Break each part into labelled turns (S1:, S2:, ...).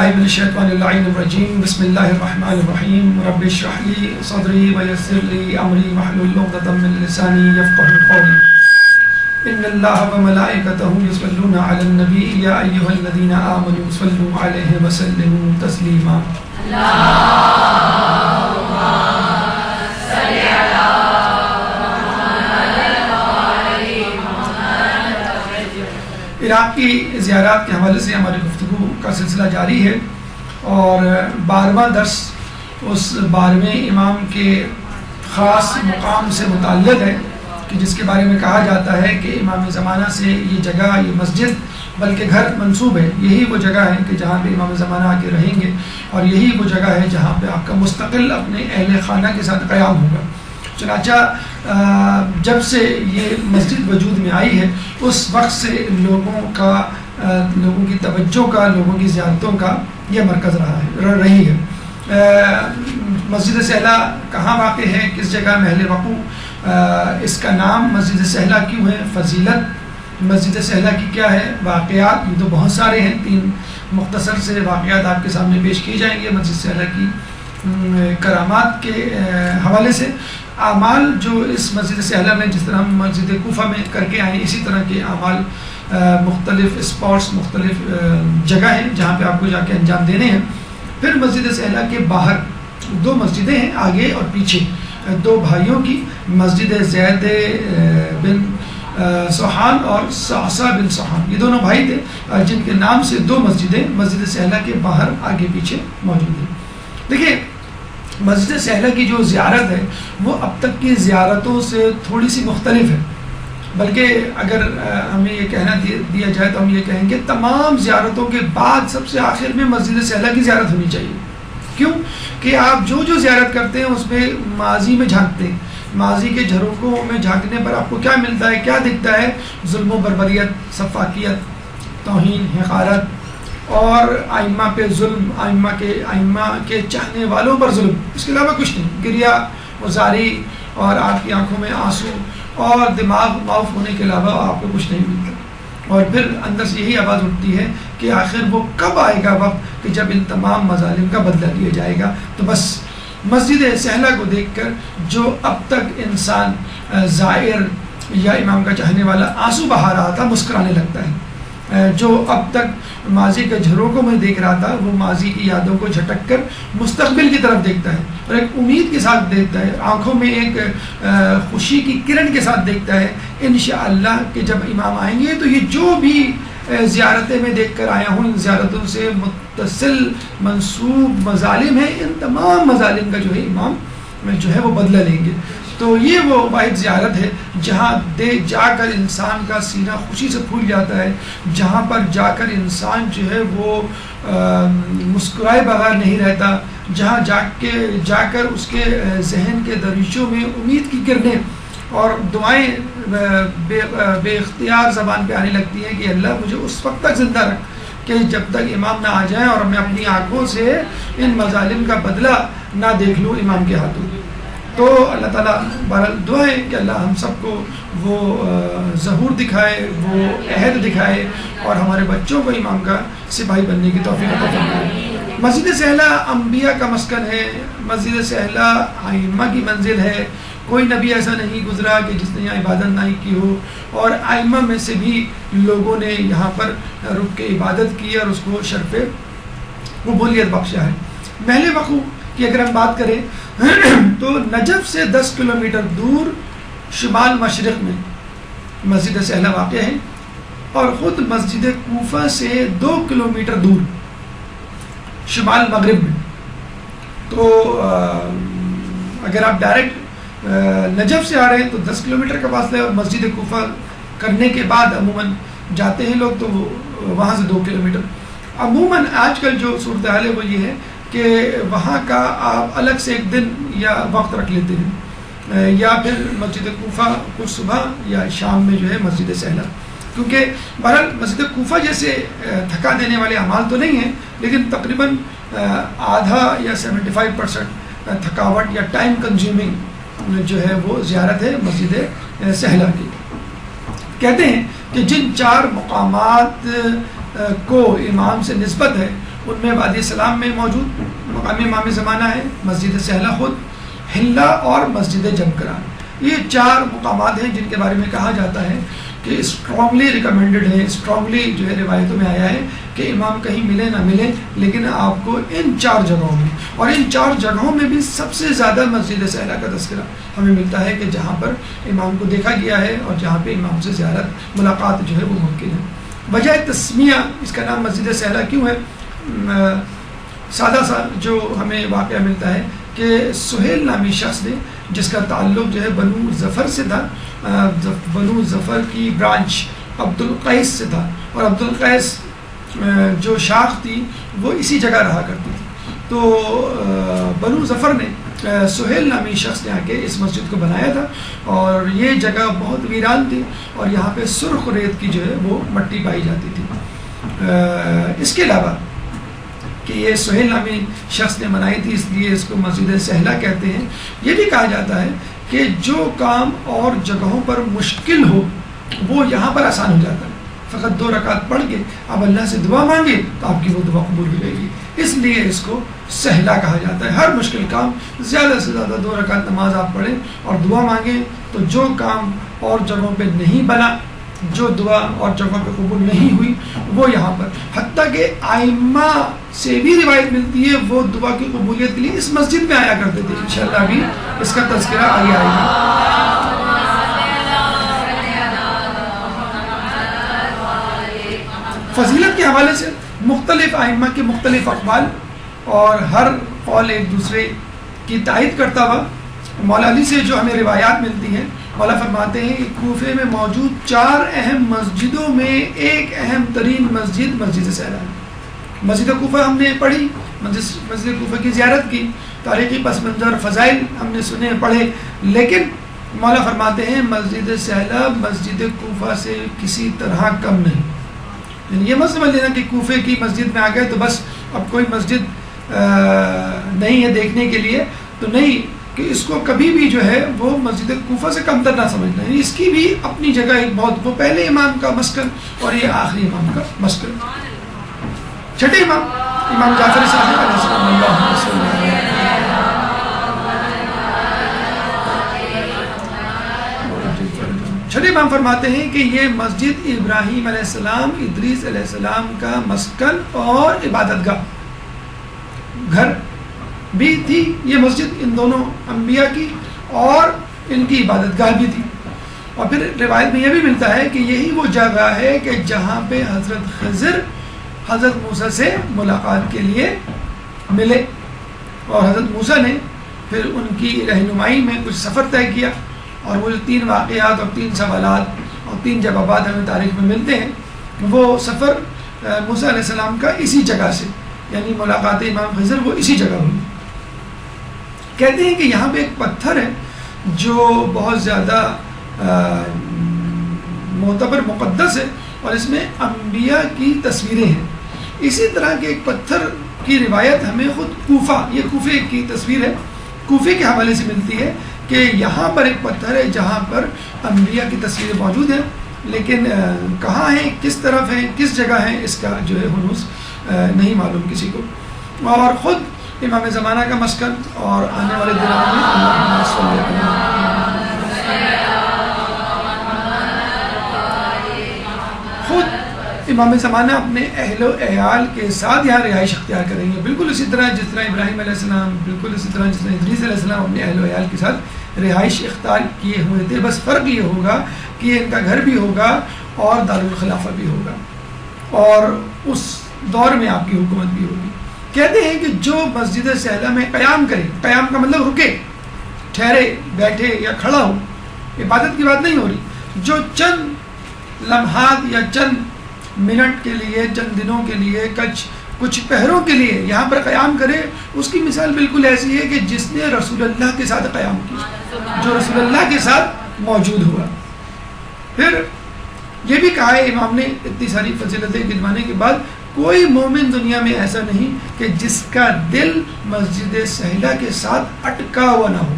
S1: باللہ من الشیطان اللعین الرجیم بسم اللہ الرحمن الرحیم رب اشرح لی صدری ویسر لی امری واحلل عقدۃ من لسانی یفقهوا قولی ان اللہ وملائکتہ یصلون علی النبی یا ایھا الذین آمنوا صلوا علیہ وسلموا تسلیما عراق کی زیارات کے حوالے سے ہماری گفتگو کا سلسلہ جاری ہے اور 12واں درس اس 12ویں امام کے خاص مقام سے متعلق ہے کہ جس کے بارے میں کہا جاتا ہے کہ امام زمانہ سے یہ جگہ یہ مسجد بلکہ گھر منسوب ہے. یہی وہ جگہ ہے کہ جہاں پہ امام زمانہ آ کے رہیں گے اور یہی وہ جگہ ہے جہاں پہ آپ کا مستقل اپنے اہل خانہ کے ساتھ قیام ہوگا. چنانچہ جب سے یہ مسجد وجود میں آئی ہے اس وقت سے لوگوں کی توجہ کا لوگوں کی زیارتوں کا یہ مرکز رہی ہے. مسجد سہلہ کہاں واقع ہے, کس جگہ محل وقوع, اس کا نام مسجد سہلہ کیوں ہے, فضیلت مسجد سہلہ کی کیا ہے, واقعات یہ تو بہت سارے ہیں, 3 مختصر سے واقعات آپ کے سامنے پیش کی جائیں گے مسجد سہلہ کی کرامات کے حوالے سے. اعمال جو اس مسجد سہلہ میں جس طرح ہم مسجد کوفہ میں کر کے آئے اسی طرح کے اعمال مختلف اسپاٹس مختلف جگہ ہیں جہاں پہ آپ کو جا کے انجام دینے ہیں. پھر مسجد سہلہ کے باہر 2 مسجدیں ہیں, آگے اور پیچھے 2 بھائیوں کی, مسجد زید بن سوحان اور صعصع بن سوحان, یہ دونوں بھائی تھے جن کے نام سے 2 مسجدیں مسجد سہلہ کے باہر آگے پیچھے موجود ہیں. دیکھیے مسجد سہلہ کی جو زیارت ہے وہ اب تک کی زیارتوں سے تھوڑی سی مختلف ہے, بلکہ اگر ہمیں یہ کہنا دیا جائے تو ہم یہ کہیں گے تمام زیارتوں کے بعد سب سے آخر میں مسجد سہلہ کی زیارت ہونی چاہیے. کیوں کہ آپ جو زیارت کرتے ہیں اس میں ماضی میں جھانکتے ہیں, ماضی کے جھروکوں میں جھانکنے پر آپ کو کیا ملتا ہے, کیا دکھتا ہے, ظلم و بربریت, سفاکیت, توہین, حقارت اور ائمہ پہ ظلم, ائمہ کے چاہنے والوں پر ظلم, اس کے علاوہ کچھ نہیں. گریہ وزاری اور آپ کی آنکھوں میں آنسو اور دماغ معاف ہونے کے علاوہ آپ کو کچھ نہیں ملتا. اور پھر اندر سے یہی آواز اٹھتی ہے کہ آخر وہ کب آئے گا وقت کہ جب ان تمام مظالم کا بدلہ لیا جائے گا. تو بس مسجد سہلہ کو دیکھ کر جو اب تک انسان زائر یا امام کا چاہنے والا آنسو بہا رہا تھا مسکرانے لگتا ہے, جو اب تک ماضی کے جھروکوں میں دیکھ رہا تھا وہ ماضی کی یادوں کو جھٹک کر مستقبل کی طرف دیکھتا ہے اور ایک امید کے ساتھ دیکھتا ہے, آنکھوں میں ایک خوشی کی کرن کے ساتھ دیکھتا ہے انشاءاللہ کہ جب امام آئیں گے تو یہ جو بھی زیارتیں میں دیکھ کر آیا ہوں ان زیارتوں سے متصل منسوب مظالم ہیں, ان تمام مظالم کا جو ہے امام جو ہے وہ بدلہ لیں گے. تو یہ وہ واحد زیارت ہے جہاں جا کر انسان کا سینہ خوشی سے پھول جاتا ہے, جہاں پر جا کر انسان جو ہے وہ مسکرائے بغیر نہیں رہتا, جہاں جا کر اس کے ذہن کے دریچوں میں امید کی کرنیں اور دعائیں بے اختیار زبان پہ آنے لگتی ہیں کہ اللہ مجھے اس وقت تک زندہ رکھ کہ جب تک امام نہ آ جائیں اور میں اپنی آنکھوں سے ان مظالم کا بدلہ نہ دیکھ لوں امام کے ہاتھوں. تو اللہ تعالیٰ بہرحال دعا ہے کہ اللہ ہم سب کو وہ ظہور دکھائے, وہ عہد دکھائے اور ہمارے بچوں کو امام کا سپاہی بننے کی توفیق عطا فرمائے. مسجد سہلہ انبیاء کا مسکن ہے, مسجد سہلہ ائمہ کی منزل ہے. کوئی نبی ایسا نہیں گزرا کہ جس نے یہاں عبادت نہیں کی ہو, اور ائمہ میں سے بھی لوگوں نے یہاں پر رک کے عبادت کی اور اس کو شرف قبولیت بخشا ہے. محل وقوع کی اگر ہم بات کریں تو نجف سے 10 کلومیٹر دور شمال مشرق میں مسجد سہلہ واقع ہے اور خود مسجد کوفہ سے 2 کلومیٹر دور شمال مغرب میں. تو اگر آپ ڈائریکٹ نجف سے آ رہے ہیں تو 10 کلومیٹر کا فاصلہ ہے, اور مسجد کوفہ کرنے کے بعد عموماً جاتے ہیں لوگ تو وہاں سے 2 کلومیٹر. عموماً آج کل جو صورتحال ہے وہ یہ ہے کہ وہاں کا آپ الگ سے ایک دن یا وقت رکھ لیتے ہیں, یا پھر مسجد کوفہ کچھ صبح یا شام میں جو ہے مسجد سہلہ, کیونکہ بہرحال مسجد کوفہ جیسے تھکا دینے والے اعمال تو نہیں ہیں لیکن تقریباً آدھا یا 75% تھکاوٹ یا ٹائم کنزیومنگ جو ہے وہ زیارت ہے مسجد سہلہ کی. کہتے ہیں کہ جن 4 مقامات کو امام سے نسبت ہے ان میں وادی سلام میں موجود مقام امام زمانہ ہے، مسجد سہلہ خود، حلہ اور مسجد جمکران. یہ 4 مقامات ہیں جن کے بارے میں کہا جاتا ہے کہ اسٹرانگلی ریکمینڈڈ ہے، اسٹرانگلی جو ہے روایتوں میں آیا ہے کہ امام کہیں ملے نہ ملے لیکن آپ کو ان 4 جگہوں میں، اور ان 4 جگہوں میں بھی سب سے زیادہ مسجد سہلہ کا تذکرہ ہمیں ملتا ہے کہ جہاں پر امام کو دیکھا گیا ہے اور جہاں پہ امام سے زیارت ملاقات جو ہے وہ ممکن ہے. وجہ تسمیہ اس کا نام مسجد سہلہ کیوں ہے؟ سادہ سا جو ہمیں واقعہ ملتا ہے کہ سہیل نامی شخص نے، جس کا تعلق جو ہے بنو ظفر سے تھا، بنو ظفر کی برانچ عبد القیس سے تھا، اور عبد القیس جو شاخ تھی وہ اسی جگہ رہا کرتی تھی. تو بنو ظفر نے، سہیل نامی شخص نے آ کے اس مسجد کو بنایا تھا، اور یہ جگہ بہت ویران تھی اور یہاں پہ سرخ ریت کی جو ہے وہ مٹی پائی جاتی تھی. اس کے علاوہ کہ یہ سہیل نامی شخص نے بنائی تھی اس لیے اس کو مسجد سہلہ کہتے ہیں. یہ بھی کہا جاتا ہے کہ جو کام اور جگہوں پر مشکل ہو وہ یہاں پر آسان ہو جاتا ہے. فقط 2 رکعت پڑھ کے آپ اللہ سے دعا مانگے تو آپ کی وہ دعا قبول ہو جائے گی. اس لیے اس کو سہلہ کہا جاتا ہے. ہر مشکل کام زیادہ سے زیادہ 2 رکعت نماز آپ پڑھیں اور دعا مانگیں تو جو کام اور جگہوں پہ نہیں بنا، جو دعا اور جگہوں پہ قبول نہیں ہوئی، وہ یہاں پر، حتیٰ کہ ائمہ سے بھی روایت ملتی ہے وہ دعا کی قبولیت کے لیے اس مسجد میں آیا کرتے تھے. انشاءاللہ بھی اس کا تذکرہ آگے آئے گا. فضیلت کے حوالے سے مختلف ائمہ کے مختلف اقوال اور ہر قول ایک دوسرے کی تائید کرتا ہوا. مولا علی سے جو ہمیں روایات ملتی ہیں، مولا فرماتے ہیں کہ کوفے میں موجود 4 اہم مسجدوں میں ایک اہم ترین مسجد مسجد سہلہ ہے. مسجد کوفہ ہم نے پڑھی، مسجد کوفہ کی زیارت کی، تاریخی پس منظر فضائل ہم نے سنے پڑھے، لیکن مولا فرماتے ہیں مسجد سہلہ مسجد کوفہ سے کسی طرح کم نہیں. یعنی یہ مت سمجھ لینا کہ کوفے کی مسجد میں آ گئے تو بس اب کوئی مسجد نہیں ہے دیکھنے کے لیے، تو نہیں، کہ اس کو کبھی بھی جو ہے وہ مسجد کوفہ سے کمتر نہ سمجھنا ہے. اس کی بھی اپنی جگہ ایک بہت، وہ پہلے امام کا مسکن اور یہ آخری امام کا مسکن. چھٹے امام امام جعفر صادق علیہ السلام اللہ علیہ. چھٹے امام فرماتے ہیں کہ یہ مسجد ابراہیم علیہ السلام، ادریس علیہ السلام کا مسکن اور عبادت گاہ گھر بھی تھی. یہ مسجد ان دونوں انبیاء کی اور ان کی عبادت گاہ بھی تھی. اور پھر روایت میں یہ بھی ملتا ہے کہ یہی وہ جگہ ہے کہ جہاں پہ حضرت خضر حضرت موسیٰ سے ملاقات کے لیے ملے، اور حضرت موسیٰ نے پھر ان کی رہنمائی میں کچھ سفر طے کیا، اور وہ جو 3 واقعات اور 3 سوالات اور 3 جوابات ہمیں تاریخ میں ملتے ہیں، وہ سفر موسیٰ علیہ السلام کا اسی جگہ سے، یعنی ملاقات امام خضر وہ اسی جگہ ہوئی. کہتے ہیں کہ یہاں پہ ایک پتھر ہے جو بہت زیادہ معتبر مقدس ہے اور اس میں انبیاء کی تصویریں ہیں. اسی طرح کے ایک پتھر کی روایت ہمیں خود کوفہ، یہ کوفے کی تصویر ہے، کوفے کے حوالے سے ملتی ہے کہ یہاں پر ایک پتھر ہے جہاں پر انبیاء کی تصویریں موجود ہیں، لیکن کہاں ہیں، کس طرف ہیں، کس جگہ ہیں، اس کا جو ہے ہنوز نہیں معلوم کسی کو. اور خود امام زمانہ کا مسکن اور آنے والے دنوں میں اللہم صلی خود امام زمانہ اپنے اہل و عیال کے ساتھ یہاں رہائش اختیار کریں گے، بالکل اسی طرح جس طرح ابراہیم علیہ السلام، بالکل اسی طرح جس طرح ادریس علیہ السلام اپنے اہل و عیال کے ساتھ رہائش اختیار کیے ہوئے تھے. بس فرق یہ ہوگا کہ ان کا گھر بھی ہوگا اور دارالخلافہ بھی ہوگا، اور اس دور میں آپ کی حکومت بھی ہوگی. کہتے ہیں کہ جو مسجد سہلہ میں قیام کرے، قیام کا مطلب رکے، ٹھہرے، بیٹھے یا کھڑا ہو، عبادت کی بات نہیں ہو رہی، جو چند لمحات یا چند منٹ کے لیے، چند دنوں کے لیے، کچھ پہروں کے لیے یہاں پر قیام کرے، اس کی مثال بالکل ایسی ہے کہ جس نے رسول اللہ کے ساتھ قیام کیا، جو رسول اللہ کے ساتھ موجود ہوا. پھر یہ بھی کہا ہے امام نے اتنی ساری فضیلتیں گنوانے کے بعد، کوئی مومن دنیا میں ایسا نہیں کہ جس کا دل مسجد سہلہ کے ساتھ اٹکا ہوا نہ ہو،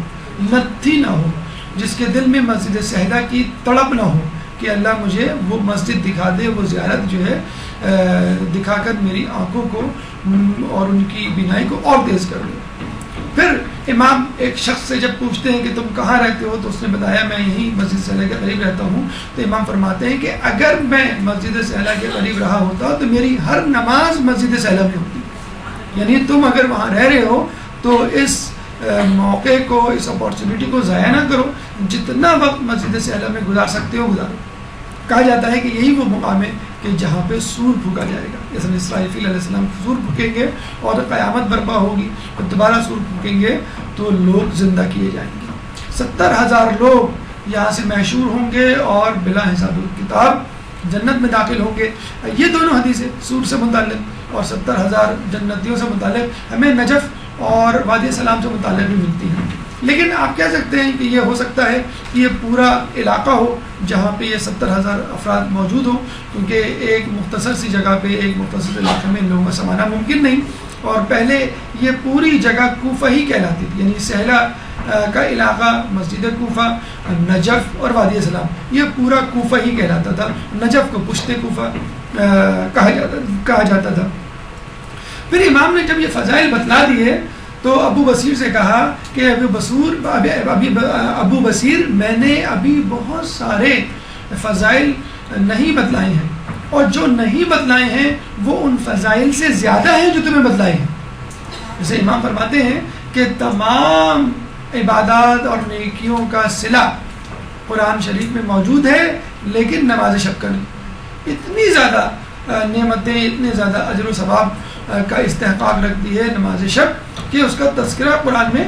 S1: لتھی نہ ہو، جس کے دل میں مسجد سہلہ کی تڑپ نہ ہو کہ اللہ مجھے وہ مسجد دکھا دے، وہ زیارت جو ہے دکھا کر میری آنکھوں کو اور ان کی بینائی کو اور تیز کر دے۔ پھر امام ایک شخص سے جب پوچھتے ہیں کہ تم کہاں رہتے ہو، تو اس نے بتایا میں یہیں مسجد سہلہ کے قریب رہتا ہوں، تو امام فرماتے ہیں کہ اگر میں مسجد سہلہ کے قریب رہا ہوتا تو میری ہر نماز مسجد سہلہ میں ہوتی، یعنی تم اگر وہاں رہ رہے ہو تو اس موقع کو، اس اپارچونیٹی کو ضائع نہ کرو، جتنا وقت مسجد سہلہ میں گزار سکتے ہو گزارو۔ کہا جاتا ہے کہ یہی وہ مقام ہے کہ جہاں پہ سور پھونکا جائے گا، جیسے اسرائیل علیہ السلام سور پھونکیں گے اور قیامت برپا ہوگی، اور دوبارہ سور پھونکیں گے تو لوگ زندہ کیے جائیں گے۔ 70,000 لوگ یہاں سے محشور ہوں گے اور بلا حساب کتاب جنت میں داخل ہوں گے۔ یہ دونوں حدیثیں سور سے متعلق اور 70,000 جنتیوں سے متعلق ہمیں نجف اور وادی سلام سے متعلق بھی ملتی ہیں، لیکن آپ کہہ سکتے ہیں کہ یہ ہو سکتا ہے کہ یہ پورا علاقہ ہو جہاں پہ یہ 70,000 افراد موجود ہوں، کیونکہ ایک مختصر سی جگہ پہ ایک مختصر علاقے میں ان لوگوں کا سمانا ممکن نہیں، اور پہلے یہ پوری جگہ کوفہ ہی کہلاتی تھی، یعنی سہلہ کا علاقہ، مسجد کوفہ، نجف اور وادی سلام، یہ پورا کوفہ ہی کہلاتا تھا۔ نجف کو پشت کوفہ کہا جاتا تھا۔ پھر امام نے جب یہ فضائل بتلا دیے تو ابو بصیر سے کہا کہ ابو بصیر میں نے ابھی بہت سارے فضائل نہیں بتلائے ہیں، اور جو نہیں بتلائے ہیں وہ ان فضائل سے زیادہ ہیں جو تمہیں بتلائے ہیں۔ جیسے امام فرماتے ہیں کہ تمام عبادات اور نیکیوں کا صلہ قرآن شریف میں موجود ہے، لیکن نماز شب کا نہیں۔ اتنی زیادہ نعمتیں، اتنے زیادہ اجر و ثواب کا استحقاق رکھتی ہے نماز شب کہ اس کا تذکرہ قرآن میں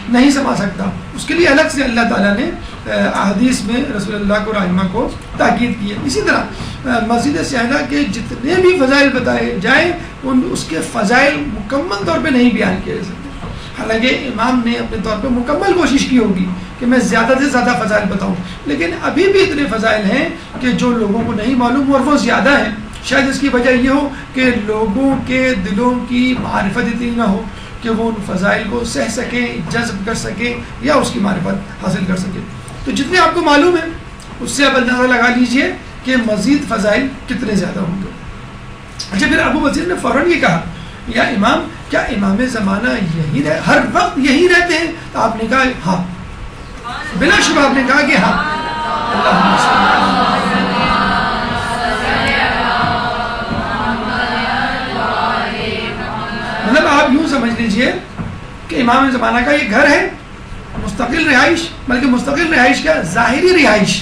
S1: نہیں سما سکتا۔ اس کے لیے الگ سے اللہ تعالیٰ نے احادیث میں رسول اللہ کو رحمہ کو تاکید کی ہے۔ اسی طرح مسجد سہلہ کے جتنے بھی فضائل بتائے جائیں اس کے فضائل مکمل طور پہ نہیں بیان کیے جا سکتے، حالانکہ امام نے اپنے طور پہ مکمل کوشش کی ہوگی کہ میں زیادہ سے زیادہ فضائل بتاؤں، لیکن ابھی بھی اتنے فضائل ہیں کہ جو لوگوں کو نہیں معلوم اور وہ زیادہ ہیں۔ شاید اس کی وجہ یہ ہو کہ لوگوں کے دلوں کی معرفت اتنی نہ ہو کہ وہ ان فضائل کو سہ سکیں، جذب کر سکیں یا اس کی معرفت حاصل کر سکیں۔ تو جتنے آپ کو معلوم ہے اس سے آپ اندازہ لگا لیجئے کہ مزید فضائل کتنے زیادہ ہوں گے۔ اچھا، پھر ابو بصیر نے فوراً یہ کہا یا امام کیا امام زمانہ ہر وقت یہی رہتے ہیں؟ تو آپ نے کہا ہاں، بلا شبہ آپ نے کہا کہ ہاں۔ مطلب آپ یوں سمجھ لیجئے کہ امام زمانہ کا یہ گھر ہے، مستقل رہائش، بلکہ مستقل رہائش کا ظاہری رہائش،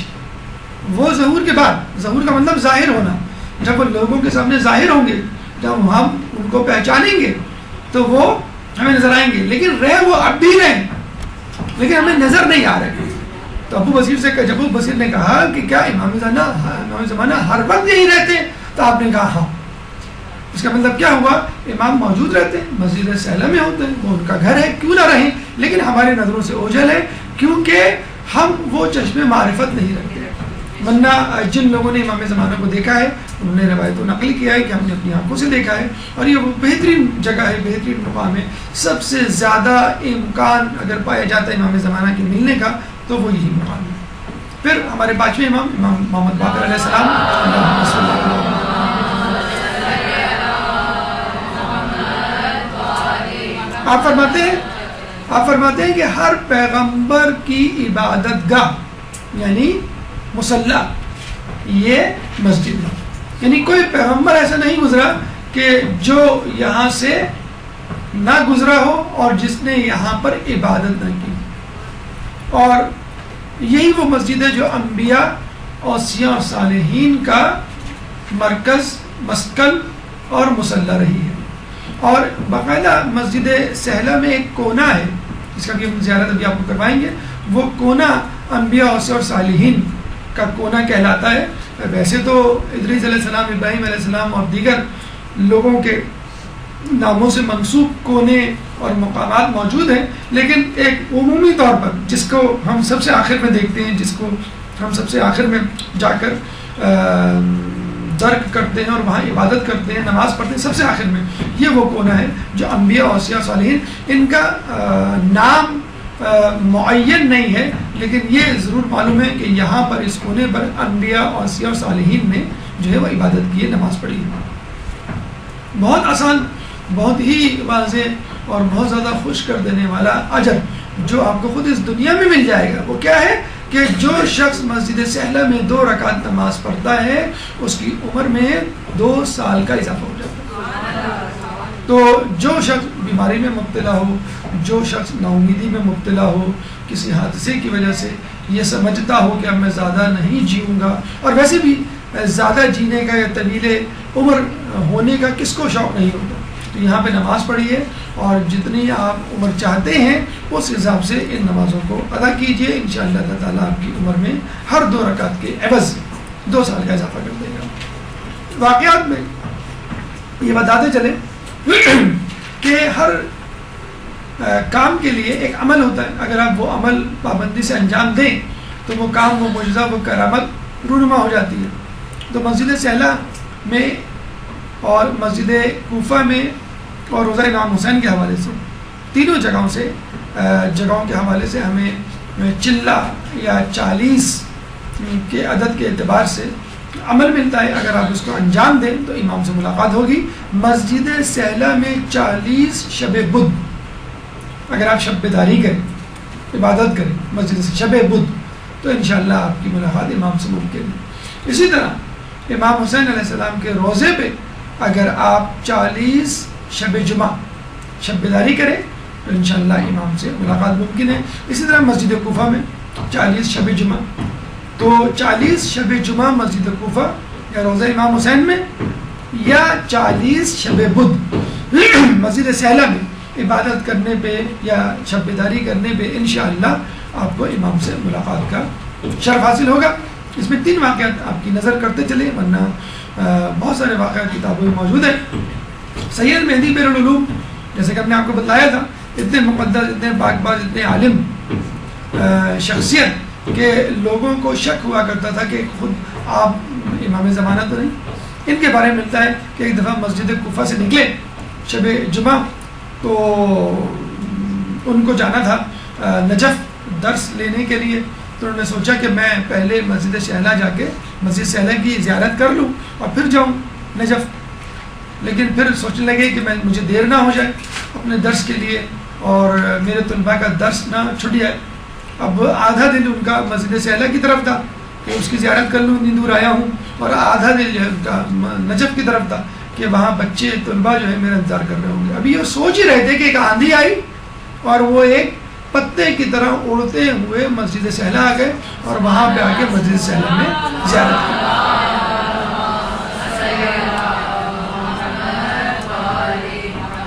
S1: وہ ظہور کے بعد، ظہور کا مطلب ظاہر ہونا، جب وہ لوگوں کے سامنے ظاہر ہوں گے، جب ہم ان کو پہچانیں گے تو وہ ہمیں نظر آئیں گے، لیکن رہے وہ اب بھی رہیں لیکن ہمیں نظر نہیں آ رہے۔ تو ابو بصیر سے جب ابو بصیر نے کہا کہ کیا امام زمانہ ہر وقت یہی رہتے ہیں؟ تو آپ نے کہا ہاں۔ اس کا مطلب کیا ہوا؟ امام موجود رہتے ہیں، مسجد سہلہ میں ہوتے ہیں، وہ ان کا گھر ہے، کیوں نہ رہیں، لیکن ہماری نظروں سے اوجھل ہے کیونکہ ہم وہ چشم معرفت نہیں رکھتے۔ ورنہ جن لوگوں نے امام زمانہ کو دیکھا ہے انہوں نے روایت و نقل کیا ہے کہ ہم نے اپنی آنکھوں سے دیکھا ہے، اور یہ وہ بہترین جگہ ہے، بہترین مقام ہے۔ سب سے زیادہ امکان اگر پایا جاتا ہے امام زمانہ کے ملنے کا تو وہ یہی مقام ہے۔ پھر ہمارے پانچویں امام محمد باقر علیہ السلام، آپ فرماتے ہیں کہ ہر پیغمبر کی عبادت گاہ یعنی مصلی یہ مسجد ہے، یعنی کوئی پیغمبر ایسا نہیں گزرا کہ جو یہاں سے نہ گزرا ہو اور جس نے یہاں پر عبادت نہ کی، اور یہی وہ مسجد ہے جو انبیاء، اوصیاء اور صالحین کا مرکز، مسکن اور مصلی رہی ہے۔ اور باقاعدہ مسجد سہلہ میں ایک کونا ہے جس کا کہ ہم زیارت ابھی آپ کو کروائیں گے، وہ کونا انبیاء، اوصیاء اور صالحین کا کونا کہلاتا ہے۔ ویسے تو ادریس علیہ السلام، ابراہیم علیہ السلام اور دیگر لوگوں کے ناموں سے منسوب کونے اور مقامات موجود ہیں، لیکن ایک عمومی طور پر جس کو ہم سب سے آخر میں دیکھتے ہیں، جس کو ہم سب سے آخر میں جا کر درک کرتے ہیں اور وہاں عبادت کرتے ہیں، نماز پڑھتے ہیں، سب سے آخر میں یہ وہ کونا ہے جو انبیاء، اوصیاء، صالحین ان کا نام معین نہیں ہے، لیکن یہ ضرور معلوم ہے کہ یہاں پر اس کونے پر انبیاء اوصیاء اور صالحین نے جو ہے وہ عبادت کی ہے، نماز پڑھی ہے۔ بہت آسان، بہت ہی واضح اور بہت زیادہ خوش کر دینے والا اجر جو آپ کو خود اس دنیا میں مل جائے گا، وہ کیا ہے کہ جو شخص مسجد سہلہ میں 2 رکعت نماز پڑھتا ہے اس کی عمر میں 2 سال کا اضافہ ہو جاتا ہے۔ تو جو شخص بیماری میں مبتلا ہو، جو شخص نا امیدی میں مبتلا ہو، کسی حادثے کی وجہ سے یہ سمجھتا ہو کہ اب میں زیادہ نہیں جیوں گا، اور ویسے بھی زیادد جینے کا یا طویل عمر ہونے کا کس کو شوق نہیں ہوتا، تو یہاں پہ نماز پڑھیے اور جتنی آپ عمر چاہتے ہیں اس حساب سے ان نمازوں کو ادا کیجیے، انشاءاللہ اللہ تعالیٰ آپ کی عمر میں ہر 2 رکعت کے عوض 2 سال کا اضافہ کر دے گا۔ واقعات میں یہ بتاتے چلے کہ ہر کام کے لیے ایک عمل ہوتا ہے، اگر آپ وہ عمل پابندی سے انجام دیں تو وہ کام، وہ معجزہ، وہ کرامت رونما ہو جاتی ہے۔ تو مسجد سہلہ میں اور مسجد کوفہ میں اور روضہ امام حسین کے حوالے سے، تینوں جگہوں کے حوالے سے ہمیں چلہ یا 40 کے عدد کے اعتبار سے عمل ملتا ہے۔ اگر آپ اس کو انجام دیں تو امام سے ملاقات ہوگی۔ مسجد سہلہ میں 40 شب بدھ، اگر آپ شب بیداری کریں، عبادت کریں مسجد سے شب بدھ، تو انشاءاللہ آپ کی ملاقات امام سے ممکن ہے۔ اسی طرح امام حسین علیہ السلام کے روضے پہ اگر آپ 40 شب جمعہ شب بیداری کریں تو انشاءاللہ امام سے ملاقات ممکن ہے۔ اسی طرح مسجد کوفہ میں 40 شب جمعہ، تو 40 شب جمعہ مسجد کوفہ یا روضہ امام حسین میں، یا 40 شب بدھ مسجد سہلہ میں عبادت کرنے پہ یا شب بیداری کرنے پہ انشاءاللہ آپ کو امام سے ملاقات کا شرف حاصل ہوگا۔ اس میں 3 واقعات آپ کی نظر کرتے چلے، ورنہ بہت سارے واقعات کتابوں میں موجود ہیں۔ سید مہدی بیر العلوم، جیسے کہ ہم نے آپ کو بتایا تھا، اتنے مقدس، اتنے باغباز، اتنے عالم شخصیت کہ لوگوں کو شک ہوا کرتا تھا کہ خود آپ امام زمانہ تو نہیں۔ ان کے بارے میں ملتا ہے کہ ایک دفعہ مسجد کوفہ سے نکلے شب جمعہ، تو ان کو جانا تھا نجف درس لینے کے لیے، تو انہوں نے سوچا کہ میں پہلے مسجد سہلہ جا کے مسجد سہلہ کی زیارت کر لوں اور پھر جاؤں نجف، لیکن پھر سوچنے لگے کہ مجھے دیر نہ ہو جائے اپنے درس کے لیے اور میرے طلباء کا درس نہ چھٹ جائے۔ اب آدھا دل ان کا مسجد سہلہ کی طرف تھا کہ اس کی زیارت کر لوں، اتنی دور آیا ہوں، اور آدھا دل جو ہے ان کا نجف کی طرف تھا کہ وہاں بچے طلباء جو ہے میرا انتظار کر رہے ہوں گے۔ ابھی یہ سوچ ہی رہے تھے کہ ایک آندھی آئی اور وہ ایک پتے کی طرح اڑتے ہوئے مسجد سہلہ آ گئے اور وہاں پہ آ کے مسجد سہلہ میں زیارت کی۔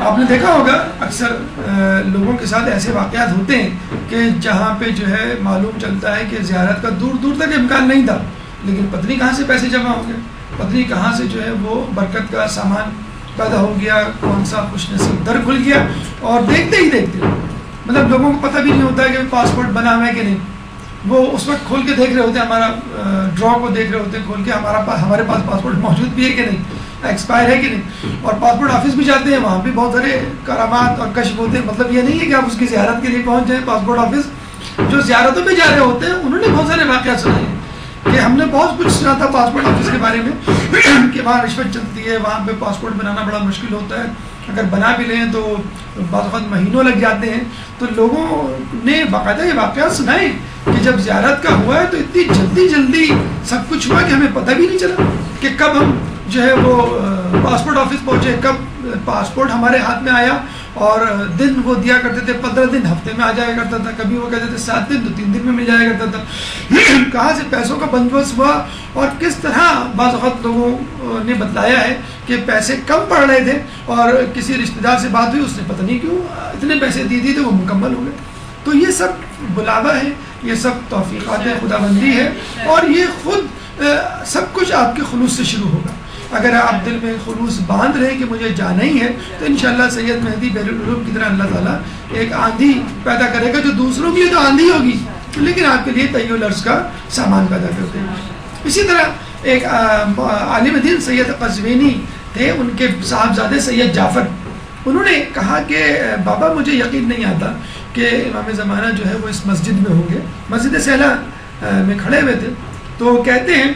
S1: آپ نے دیکھا ہوگا اکثر لوگوں کے ساتھ ایسے واقعات ہوتے ہیں کہ جہاں پہ جو ہے معلوم چلتا ہے کہ زیارت کا دور دور تک امکان نہیں تھا، لیکن پتہ نہیں کہاں سے پیسے جمع ہو گئے، پتہ نہیں کہاں سے جو ہے وہ برکت کا سامان پیدا ہو گیا، کون سا خوش نصیب در کھل گیا، اور دیکھتے ہی دیکھتے مطلب لوگوں کو پتہ بھی نہیں ہوتا ہے کہ پاسپورٹ بنا ہوا ہے کہ نہیں، وہ اس وقت کھول کے دیکھ رہے ہوتے ہیں، ہمارا ڈرا کو دیکھ رہے ہوتے ہیں کھول کے ہمارے پاس پاسپورٹ موجود بھی ہے کہ نہیں، ایکسپائر ہے کہ نہیں، اور پاسپورٹ آفس بھی جاتے ہیں، وہاں بھی بہت سارے کرامات اور کشف ہوتے ہیں۔ مطلب یہ نہیں ہے کہ آپ اس کی زیارت کے لیے پہنچ جائیں پاسپورٹ آفس، جو زیارتوں پہ جا رہے ہوتے ہیں انہوں نے بہت سارے واقعات سنائے ہیں کہ ہم نے بہت کچھ سنا تھا پاسپورٹ آفس کے بارے میں کہ وہاں رشوت چلتی ہے، وہاں پہ پاسپورٹ بنانا بڑا مشکل ہوتا ہے، اگر بنا بھی لیں تو بعض وقت مہینوں لگ جاتے ہیں۔ تو لوگوں نے باقاعدہ یہ واقعات سنائے کہ جب زیارت کا ہوا ہے تو اتنی جلدی سب کچھ ہوا کہ ہمیں پتہ بھی نہیں چلا کہ کب ہم جو ہے وہ پاسپورٹ آفس پہنچے، کب پاسپورٹ ہمارے ہاتھ میں آیا، اور دن وہ دیا کرتے تھے 15 دن ہفتے میں آ جایا کرتا تھا، کبھی وہ کہتے تھے 7 دن تو 3 دن میں مل جایا کرتا تھا۔ کہاں سے پیسوں کا بندوبست ہوا اور کس طرح بعض وقت لوگوں نے بتلایا ہے کہ پیسے کم پڑ رہے تھے اور کسی رشتہ دار سے بات ہوئی، اس نے پتہ نہیں کیوں اتنے پیسے دی تھی تو وہ مکمل ہو گئے۔ تو یہ سب بلاوا ہے، یہ سب توفیقات خدا بندی ہے، اور یہ خود سب کچھ آپ کے خلوص سے شروع ہوگا۔ اگر آپ دل میں خلوص باندھ رہے کہ مجھے جانا ہی ہے تو انشاءاللہ سید مہدی بیر العلوم کی طرح اللہ تعالیٰ ایک آندھی پیدا کرے گا، جو دوسروں کے لیے تو آندھی ہوگی لیکن آپ کے لیے طی الارض کا سامان پیدا کرتے ہیں۔ اسی طرح ایک عالم دین سید قزوینی تھے، ان کے صاحبزادے سید جعفر، انہوں نے کہا کہ بابا مجھے یقین نہیں آتا کہ امام زمانہ جو ہے وہ اس مسجد میں ہوں گے. مسجد سہلا میں کھڑے ہوئے تھے. تو کہتے ہیں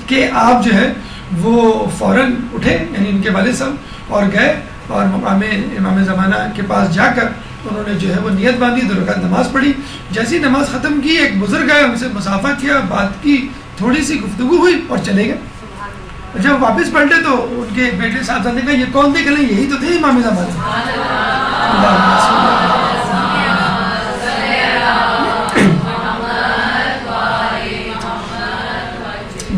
S1: کہ آپ جو ہے وہ فوراً اٹھے, یعنی ان کے والد صاحب, اور گئے اور مقام امام زمانہ کے پاس جا کر انہوں نے جو ہے وہ نیت باندھی, 2 رکعت نماز پڑھی. جیسی نماز ختم کی ایک بزرگ آئے, ان سے مصافحہ کیا, بات کی, تھوڑی سی گفتگو ہوئی اور چلے گئے. جب واپس پلٹے تو ان کے بیٹے صاحب نے کہا یہ کون تھے؟ کہ یہی تو تھے امام زمانہ.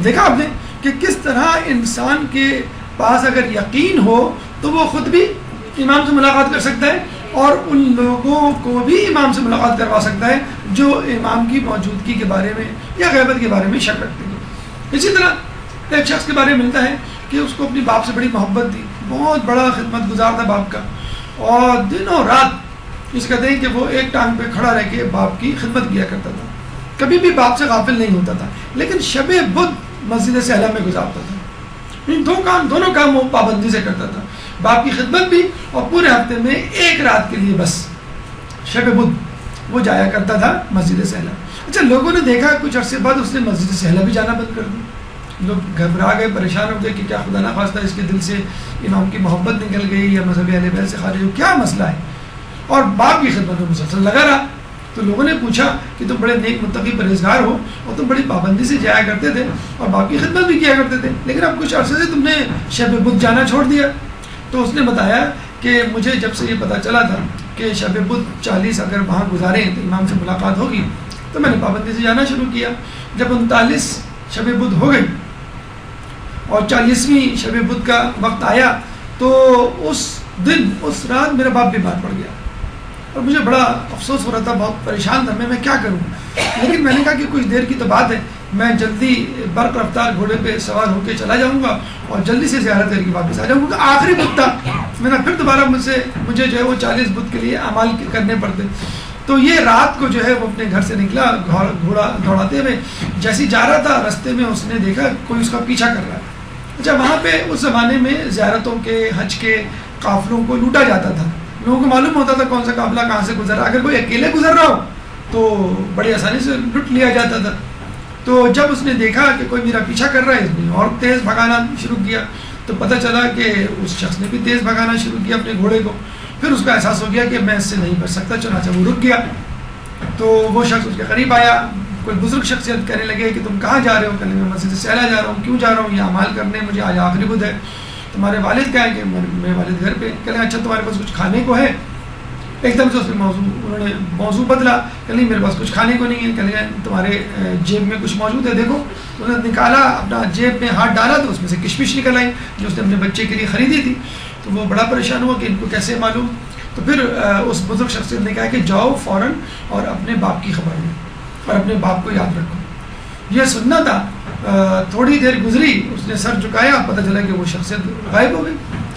S1: دیکھا آپ نے کہ کس طرح انسان کے پاس اگر یقین ہو تو وہ خود بھی امام سے ملاقات کر سکتا ہے اور ان لوگوں کو بھی امام سے ملاقات کروا سکتا ہے جو امام کی موجودگی کے بارے میں یا غیبت کے بارے میں شک رکھتے ہیں. اسی طرح ایک شخص کے بارے میں ملتا ہے کہ اس کو اپنی باپ سے بڑی محبت تھی, بہت بڑا خدمت گزار تھا باپ کا, اور دنوں رات اس کہتے ہیں کہ وہ ایک ٹانگ پہ کھڑا رہ کے باپ کی خدمت کیا کرتا تھا, کبھی بھی باپ سے غافل نہیں ہوتا تھا, لیکن شب بدھ مسجد سہلا میں گزارتا تھا. ان دونوں کام وہ پابندی سے کرتا تھا, باپ کی خدمت بھی اور پورے ہفتے میں ایک رات کے لیے بس شب بدھ وہ جایا کرتا تھا مسجد سہلا. اچھا, لوگوں نے دیکھا کچھ عرصے بعد اس نے مسجد سہلا بھی جانا بند کر دیا. لوگ گھبرا گئے, پریشان ہو گئے کہ کیا خدا نخواستہ اس کے دل سے امام کی محبت نکل گئی یا مذہب اہل بیت سے خارج ہو, کیا مسئلہ ہے, اور باپ کی خدمت میں مسلسل لگا رہا. تو لوگوں نے پوچھا کہ تم بڑے نیک متقی پرہیزگار ہو اور تم بڑی پابندی سے جایا کرتے تھے اور باپ کی خدمت بھی کیا کرتے تھے, لیکن اب کچھ عرصے سے تم نے شب بدھ جانا چھوڑ دیا. تو اس نے بتایا کہ مجھے جب سے یہ پتہ چلا تھا کہ شب بدھ 40 اگر وہاں گزاریں تو امام سے ملاقات ہوگی, تو میں نے پابندی سے جانا شروع کیا. جب 39 شب بدھ ہو گئی اور 40ویں شب بدھ کا وقت آیا تو اس دن اس رات میرا باپ بیمار پڑ گیا اور مجھے بڑا افسوس ہو رہا تھا, بہت پریشان تھا میں کیا کروں. لیکن میں نے کہا کہ کچھ دیر کی تو بات ہے, میں جلدی برق رفتار گھوڑے پہ سوار ہو کے چلا جاؤں گا اور جلدی سے زیارت کر کے واپس آ جاؤں گا. آخری بدھ تھا, میں نے پھر دوبارہ مجھے جو ہے وہ 40 بدھ کے لیے اعمال کرنے پڑتے. تو یہ رات کو جو ہے وہ اپنے گھر سے نکلا گھوڑا دوڑاتے ہوئے, جیسے جا رہا تھا رستے میں اس نے دیکھا کوئی اس کا پیچھا کر رہا ہے. اچھا, وہاں پہ اس زمانے میں زیارتوں کے حج کے قافلوں کو لوٹا جاتا تھا, لوگوں کو معلوم ہوتا تھا کون سا قافلہ کہاں سے گزر رہا. اگر کوئی اکیلے گزر رہا ہو تو بڑی آسانی سے لٹ لیا جاتا تھا. تو جب اس نے دیکھا کہ کوئی میرا پیچھا کر رہا ہے, اس نے اور تیز بھگانا شروع کیا. تو پتہ چلا کہ اس شخص نے بھی تیز بھگانا شروع کیا اپنے گھوڑے کو. پھر اس کا احساس ہو گیا کہ میں اس سے نہیں بچ سکتا, چنانچہ وہ رک گیا. تو وہ شخص اس کے قریب آیا, کوئی بزرگ شخصیت کہنے لگے کہ تم کہاں جا رہے ہو؟ کہنے میں مسجد سہلا جا رہا ہوں. کیوں جا رہا ہوں؟ یہ اعمال کرنے, مجھے آج آخری بدھ ہے. تمہارے والد کیا ہے؟ کہ میرے والد گھر پہ. کہنے اچھا تمہارے پاس کچھ کھانے کو ہے؟ ایک دم سے اس نے انہوں نے موضوع بدلا. کہ نہیں میرے پاس کچھ کھانے کو نہیں ہے. کہنے تمہارے جیب میں کچھ موجود ہے, دیکھو. انہوں نے نکالا, اپنا جیب میں ہاتھ ڈالا تو اس میں سے کشمش نکل آئی جو اس نے اپنے بچے کے لیے خریدی تھی. تو وہ بڑا پریشان ہوا کہ ان کو کیسے معلوم. تو پھر اس بزرگ شخصیت نے کہا کہ جاؤ فوراً اور اپنے باپ کی خبر لو اور اپنے باپ کو یاد رکھو. یہ سننا تھا. تھوڑی دیر گزری, اس نے سر جھکایا, پتہ چلا کہ وہ شخصیت غائب ہو گئی.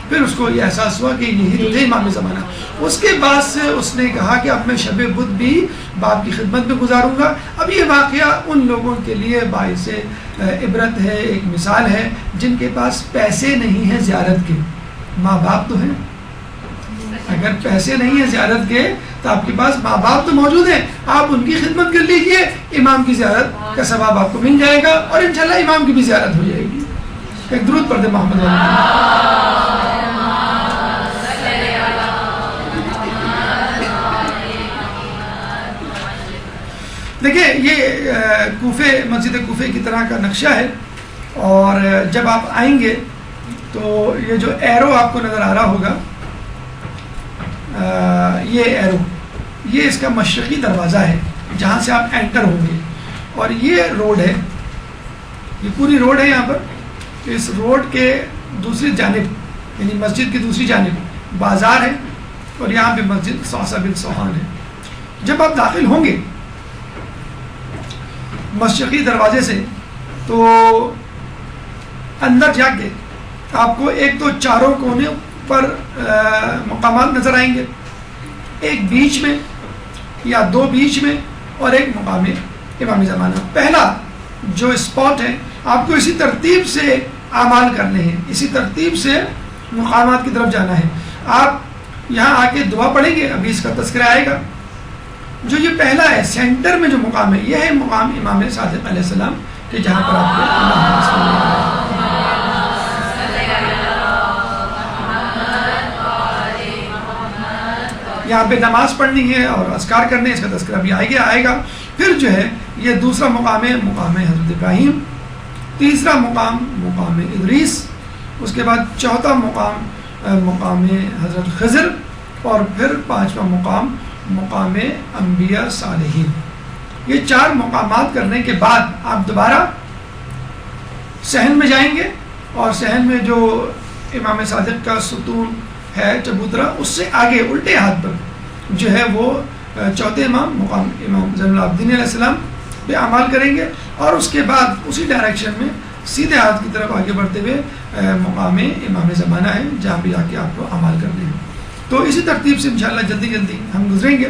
S1: پھر اس کو یہ احساس ہوا کہ یہی تو تھے امام زمانہ. اس کے بعد سے اس نے کہا کہ اب میں شب بدھ بھی باپ کی خدمت میں گزاروں گا. اب یہ واقعہ ان لوگوں کے لیے باعث عبرت ہے, ایک مثال ہے جن کے پاس پیسے نہیں ہیں زیارت کے. ماں باپ تو ہیں, اگر پیسے نہیں ہیں زیارت کے تو آپ کے پاس ماں باپ تو موجود ہیں, آپ ان کی خدمت کر لیجئے, امام کی زیارت کا ثواب آپ کو مل جائے گا اور انشاءاللہ امام کی بھی زیارت ہو جائے گی. ایک درود پڑھ دیں محمد دیکھیے یہ کوفے, مسجد کوفے کی طرح کا نقشہ ہے. اور جب آپ آئیں گے تو یہ جو ایرو آپ کو نظر آ رہا ہوگا, یہ ایرو, یہ اس کا مشرقی دروازہ ہے جہاں سے آپ انٹر ہوں گے. اور یہ روڈ ہے, یہ پوری روڈ ہے یہاں پر. اس روڈ کے دوسری جانب یعنی مسجد کی دوسری جانب بازار ہے اور یہاں پہ مسجد صوصہ بن سوہان ہے. جب آپ داخل ہوں گے مشرقی دروازے سے تو اندر جا کے آپ کو ایک تو چاروں کونے پر مقامات نظر آئیں گے, ایک بیچ میں یا دو بیچ میں اور ایک مقام امام زمانہ. پہلا جو اسپاٹ ہے آپ کو اسی ترتیب سے اعمال کرنے ہیں, اسی ترتیب سے مقامات کی طرف جانا ہے. آپ یہاں آ کے دعا پڑھیں گے, ابھی اس کا تذکرہ آئے گا. جو یہ پہلا ہے سینٹر میں جو مقام ہے، یہ ہے مقام امام صادق علیہ السلام کہ جہاں پر آپ کو یہاں پہ نماز پڑھنی ہے اور اذکار کرنے، اس کا تذکرہ بھی آئے گا. پھر جو ہے یہ دوسرا مقام ہے مقام حضرت ابراہیم، تیسرا مقام مقام ادریس، اس کے بعد چوتھا مقام حضرت خضر، اور پھر پانچواں مقام انبیاء صالحین. یہ 4 مقامات کرنے کے بعد آپ دوبارہ صحن میں جائیں گے، اور صحن میں جو امام صادق کا ستون ہے چبوترا، اس سے آگے الٹے ہاتھ پر جو ہے وہ چوتھے مقام امام زین العابدین علیہ السلام پہ اعمال کریں گے، اور اس کے بعد اسی ڈائریکشن میں سیدھے ہاتھ کی طرف آگے بڑھتے ہوئے مقام امام زمانہ ہے جہاں بھی جا کے آپ کو اعمال کرنے ہیں. تو اسی ترتیب سے انشاءاللہ جلدی ہم گزریں گے.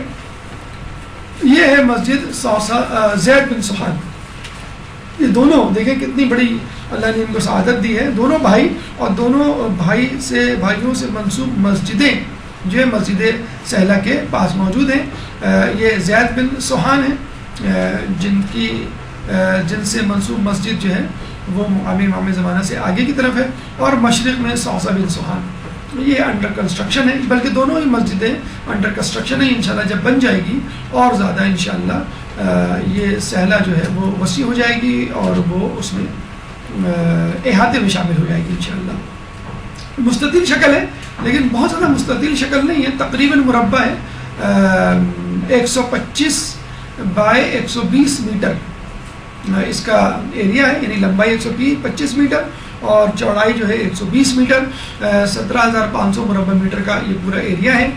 S1: یہ ہے مسجد زید بن سہان. یہ دونوں دیکھیں کتنی بڑی اللہ نے ان کو سعادت دی ہے. دونوں بھائی اور دونوں بھائیوں سے منسوب مسجدیں جو ہے مسجد سہلہ کے پاس موجود ہیں. یہ زید بن سہان ہیں جن سے منسوب مسجد جو ہے وہ مقام امام زمانہ سے آگے کی طرف ہے، اور مشرق میں صوصہ بن سہان. یہ انڈر کنسٹرکشن ہے، بلکہ دونوں ہی مسجدیں انڈر کنسٹرکشن ہیں. انشاءاللہ جب بن جائے گی اور زیادہ انشاءاللہ یہ سہلہ جو ہے وہ وسیع ہو جائے گی اور وہ اس میں احاطے میں شامل ہو جائے گی انشاءاللہ. مستطیل شکل ہے لیکن بہت زیادہ مستطیل شکل نہیں ہے، تقریباً مربع ہے. 125 بائی 120 میٹر اس کا ایریا ہے، یعنی لمبائی 125 میٹر اور چوڑائی جو ہے 120 میٹر. 17,500 مربع میٹر کا یہ پورا ایریا ہے.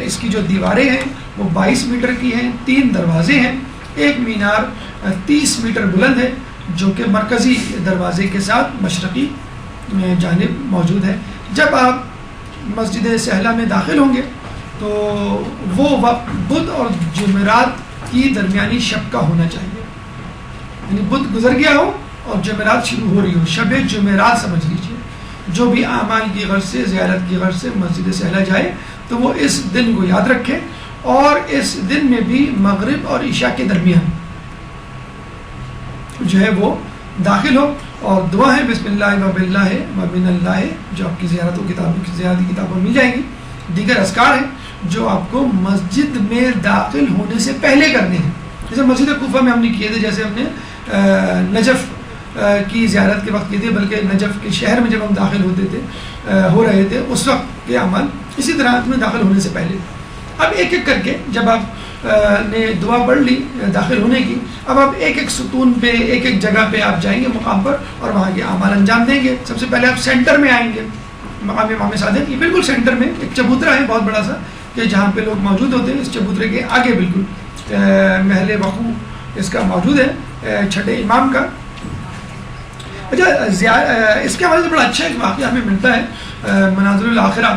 S1: اس کی جو دیواریں ہیں وہ 22 میٹر کی ہیں. 3 دروازے ہیں. ایک مینار 30 میٹر بلند ہے جو کہ مرکزی دروازے کے ساتھ مشرقی جانب موجود ہے. جب آپ مسجد سہلہ میں داخل ہوں گے تو وہ وقت بدھ اور جمعرات کی درمیانی شب کا ہونا چاہیے، یعنی بدھ گزر گیا ہو اور جمعرات شروع ہو رہی ہو، شب جمعرات سمجھ لیجیے. جو بھی اعمال کی غرض سے زیارت کی غرض سے مسجد سہلہ جائے تو وہ اس دن کو یاد رکھے، اور اس دن میں بھی مغرب اور عشاء کے درمیان جو ہے وہ داخل ہو. اور دعا ہے بسم اللہ و باللہ و من اللہ، جو آپ کی زیارتی کتابوں میں مل جائیں گی. دیگر اذکار ہیں جو آپ کو مسجد میں داخل ہونے سے پہلے کرنے ہیں. جیسے مسجد کوفہ میں ہم نے کیے تھے، جیسے ہم نے نجف کی زیارت کے وقت کیے تھے، بلکہ نجف کے شہر میں جب ہم داخل ہو رہے تھے اس وقت کے عمل اسی طرح میں داخل ہونے سے پہلے. اب ایک ایک کر کے جب آپ نے دعا پڑھ لی داخل ہونے کی، اب آپ ایک ایک ستون پہ ایک ایک جگہ پہ آپ جائیں گے مقام پر اور وہاں کے اعمال انجام دیں گے. سب سے پہلے آپ سینٹر میں آئیں گے مقام امام صادق. یہ بالکل سینٹر میں ایک چبوترا ہے بہت بڑا سا کہ جہاں پہ لوگ موجود ہوتے ہیں. اس چبوترے کے آگے بالکل محل وقوع اس کا موجود ہے چھٹے امام کا. اچھا، اس کے حوالے سے بڑا اچھا ایک واقعہ ہمیں ملتا ہے مناظر الآخرہ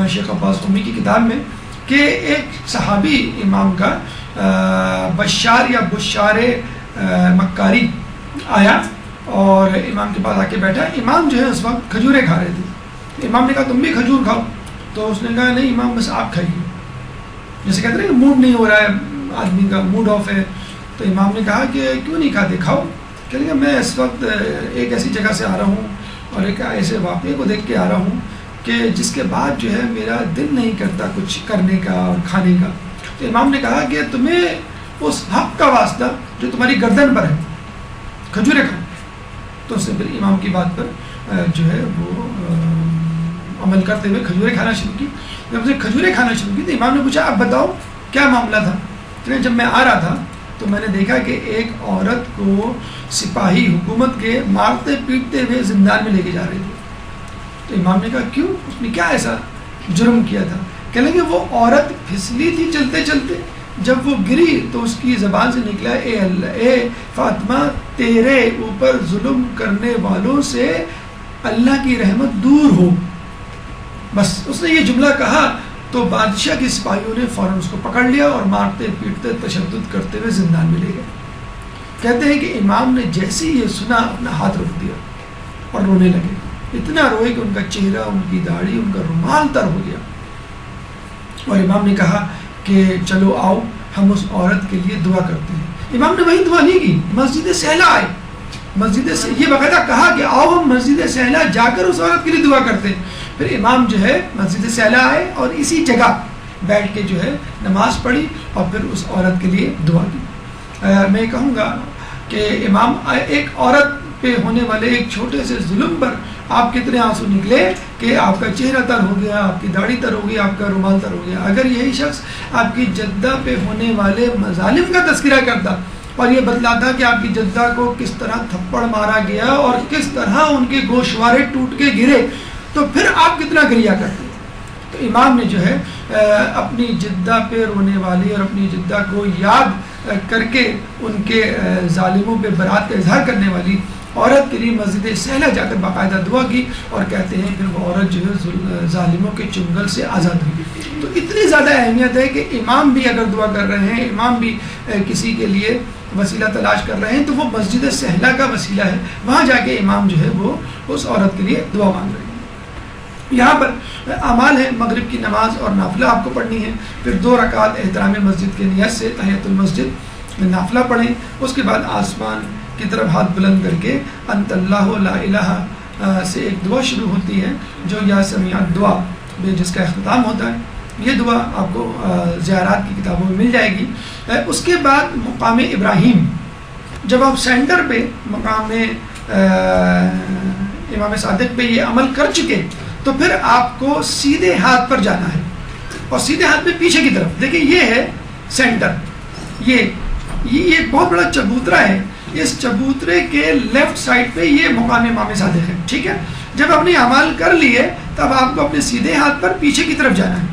S1: شیخ عباس قمی کی کتاب میں، کہ ایک صحابی امام کا بشار یا بشار مکاری آیا اور امام کے پاس آ کے بیٹھا. امام جو ہے اس وقت کھجوریں کھا رہے تھے. امام نے کہا تم بھی کھجور کھاؤ، تو اس نے کہا نہیں امام بس آپ کھائیے. جیسے کہتے ہیں کہ موڈ نہیں ہو رہا ہے آدمی کا، موڈ آف ہے. تو امام نے کہا کہ کیوں نہیں کھاتے، کھاؤ. کہنے لگا میں اس وقت ایک ایسی جگہ سے آ رہا ہوں اور ایک ایسے واقعے کو دیکھ کے آ رہا ہوں کہ جس کے بعد جو ہے میرا دل نہیں کرتا کچھ کرنے کا اور کھانے کا. تو امام نے کہا کہ تمہیں اس حق کا واسطہ جو تمہاری گردن پر ہے کھجوریں کھاؤ. تو اس نے پھر امام کی بات پر جو ہے وہ عمل کرتے ہوئے کھجوریں کھانا شروع کی. جب اسے کھجوریں کھانا شروع کی تو امام نے پوچھا اب بتاؤ کیا معاملہ تھا. جب میں آ رہا تھا تو میں نے دیکھا کہ ایک عورت کو سپاہی حکومت کے مارتے پیٹتے ہوئے زندان میں لے کے جا رہے تھے. تو امام نے کہا کیوں، اس نے کیا ایسا جرم کیا تھا. کہنے لگے وہ عورت پھسلی تھی چلتے چلتے، جب وہ گری تو اس کی زبان سے نکلا اے اللہ، اے فاطمہ تیرے اوپر ظلم کرنے والوں سے اللہ کی رحمت دور ہو. بس اس نے یہ جملہ کہا تو بادشاہ کے سپاہیوں نے فوراً اس کو پکڑ لیا اور مارتے پیٹتے تشدد کرتے ہوئے زندان میں لے گئے. کہتے ہیں کہ امام نے جیسے ہی یہ سنا اپنا ہاتھ رکھ دیا اور رونے لگے. اتنا روئے کہ ان کا چہرہ، ان کی داڑھی، ان کا رومال تر ہو گیا. اور امام نے کہا کہ چلو آؤ ہم اس عورت کے لیے دعا کرتے ہیں. امام نے وہی دعا نہیں کی, مسجد سہلا آئے, مسجد سے یہ باقاعدہ کہا کہ آؤ ہم مسجد سہلا جا کر اس عورت کے لیے دعا کرتے ہیں. پھر امام جو ہے مسجد سہلا آئے اور اسی جگہ بیٹھ کے جو ہے نماز پڑھی اور پھر اس عورت کے لیے دعا کی. میں کہوں گا کہ امام ایک عورت پہ ہونے والے ایک چھوٹے سے ظلم پر آپ کتنے آنسو نکلے کہ آپ کا چہرہ تر ہو گیا, آپ کی داڑھی تر ہو گئی, آپ کا رومال تر ہو گیا. اگر یہی شخص آپ کی جدہ پہ ہونے والے مظالم کا تذکرہ کرتا اور یہ بتلاتا کہ آپ کی جدہ کو کس طرح تھپڑ مارا گیا اور کس طرح ان کے گوشوارے ٹوٹ کے گرے, تو پھر آپ کتنا گریہ کرتے. تو امام نے جو ہے اپنی جدہ پہ رونے والی اور اپنی جدہ کو یاد کر کے ان کے ظالموں پہ برات کا اظہار کرنے والی عورت کے لیے مسجد سہلا جا کر باقاعدہ دعا کی, اور کہتے ہیں پھر وہ عورت جو ہے ظالموں کے چنگل سے آزاد ہوئی. تو اتنی زیادہ اہمیت ہے کہ امام بھی اگر دعا کر رہے ہیں, امام بھی کسی کے لیے وسیلہ تلاش کر رہے ہیں, تو وہ مسجد سہلا کا وسیلہ ہے, وہاں جا کے امام جو ہے وہ اس عورت کے لیے دعا مانگ رہے ہیں. یہاں پر اعمال ہے, مغرب کی نماز اور نافلہ آپ کو پڑھنی ہے, پھر 2 رکعت احترام مسجد کے نیت سے تحیۃ المسجد میں نافلہ پڑھیں. اس کے بعد آسمان کی طرف ہاتھ بلند کر کے انت اللہ لا الہ سے ایک دعا شروع ہوتی ہے جو یا سمیع دعا جس کا اختتام ہوتا ہے. یہ دعا آپ کو زیارات کی کتابوں میں مل جائے گی. اس کے بعد مقام ابراہیم, جب آپ سینٹر پہ مقام امام صادق پہ یہ عمل کر چکے تو پھر آپ کو سیدھے ہاتھ پر جانا ہے, اور سیدھے ہاتھ پہ پیچھے کی طرف. دیکھیں یہ ہے سینٹر, یہ ایک بہت بڑا چبوترا ہے, اس چبوترے کے لیفٹ سائڈ پہ یہ مقام امام صادق ہے. ٹھیک ہے, جب آپ نے اعمال کر لیے تب آپ کو اپنے سیدھے ہاتھ پر پیچھے کی طرف جانا ہے.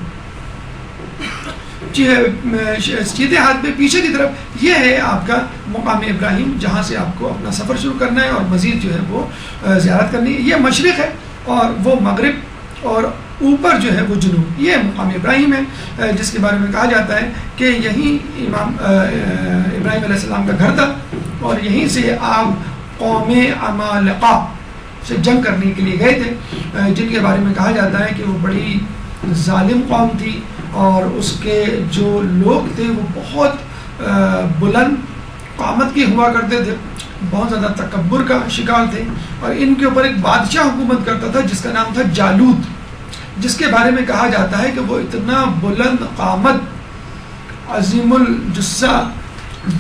S1: سیدھے ہاتھ پہ پیچھے کی طرف یہ ہے آپ کا مقام ابراہیم, جہاں سے آپ کو اپنا سفر شروع کرنا ہے اور مزید جو ہے وہ زیارت کرنی ہے. یہ مشرق ہے اور وہ مغرب, اور اوپر جو ہے وہ جنوب. یہ مقام ابراہیم ہے جس کے بارے میں کہا جاتا ہے کہ یہیں امام ابراہیم علیہ السلام کا گھر تھا, اور یہیں سے آپ قوم عمالقہ سے جنگ کرنے کے لیے گئے تھے, جن کے بارے میں کہا جاتا ہے کہ وہ بڑی ظالم قوم تھی, اور اس کے جو لوگ تھے وہ بہت بلند قامت کے ہوا کرتے تھے, بہت زیادہ تکبر کا شکار تھے, اور ان کے اوپر ایک بادشاہ حکومت کرتا تھا جس کا نام تھا جالوت, جس کے بارے میں کہا جاتا ہے کہ وہ اتنا بلند قامت, عظیم الجثہ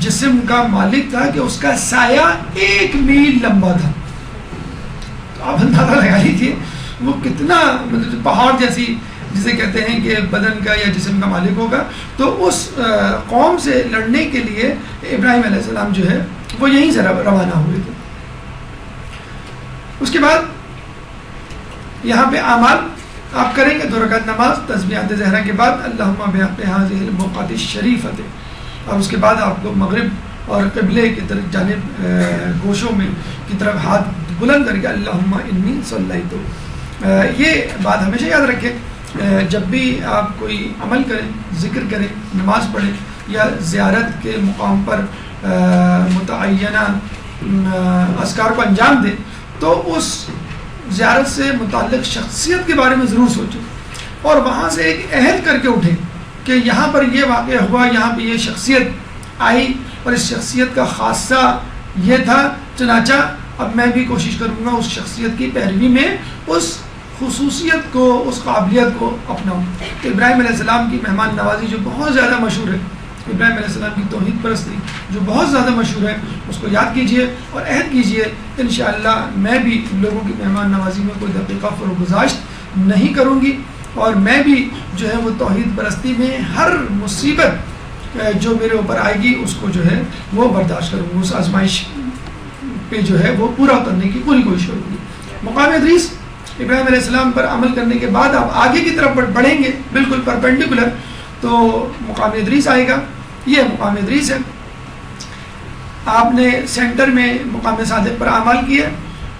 S1: جسم کا مالک تھا کہ اس کا سایہ 1 میل لمبا تھا. تو آپ اندازہ لگا لیجیے وہ کتنا مطلب پہاڑ جیسی جسے کہتے ہیں کہ بدن کا یا جسم کا مالک ہوگا. تو اس قوم سے لڑنے کے لیے ابراہیم علیہ السلام جو ہے وہ یہیں سے روانہ ہوئے تھے. اس کے بعد یہاں پہ اعمال آپ کریں گے, 2 رکعت نماز تسبیحات زہرا کے بعد اللہم بحق ہذہ البقعۃ الشریفۃ, اور اس کے بعد آپ کو مغرب اور قبلے کی طرف جانب گوشوں میں کی طرف ہاتھ بلند کر کے اللہم انی صلیت. یہ بات ہمیشہ یاد رکھیں, جب بھی آپ کوئی عمل کریں, ذکر کریں, نماز پڑھیں یا زیارت کے مقام پر متعینہ اذکار کو انجام دیں, تو اس زیارت سے متعلق شخصیت کے بارے میں ضرور سوچیں, اور وہاں سے ایک عہد کر کے اٹھیں کہ یہاں پر یہ واقعہ ہوا, یہاں پہ یہ شخصیت آئی, اور اس شخصیت کا خاصہ یہ تھا, چنانچہ اب میں بھی کوشش کروں گا اس شخصیت کی پیروی میں اس خصوصیت کو, اس قابلیت کو اپناؤں. تو ابراہیم علیہ السلام کی مہمان نوازی جو بہت زیادہ مشہور ہے, ابراہیم علیہ السلام کی توحید پرستی جو بہت زیادہ مشہور ہے, اس کو یاد کیجئے اور عہد کیجئے انشاءاللہ میں بھی لوگوں کی مہمان نوازی میں کوئی دقیقہ فروگزاشت نہیں کروں گی, اور میں بھی جو ہے وہ توحید پرستی میں ہر مصیبت جو میرے اوپر آئے گی اس کو جو ہے وہ برداشت کروں گی, اس آزمائش پہ جو ہے وہ پورا کرنے کی پوری کوشش کروں گی. مقام ادریس ابراہیم علیہ السلام پر عمل کرنے کے بعد آپ آگے کی طرف بڑھیں گے بالکل پرپینڈیکولر, تو مقام ادریس آئے گا. یہ مقام ادریس ہے. آپ نے سینٹر میں مقام صادق پر اعمال کیے,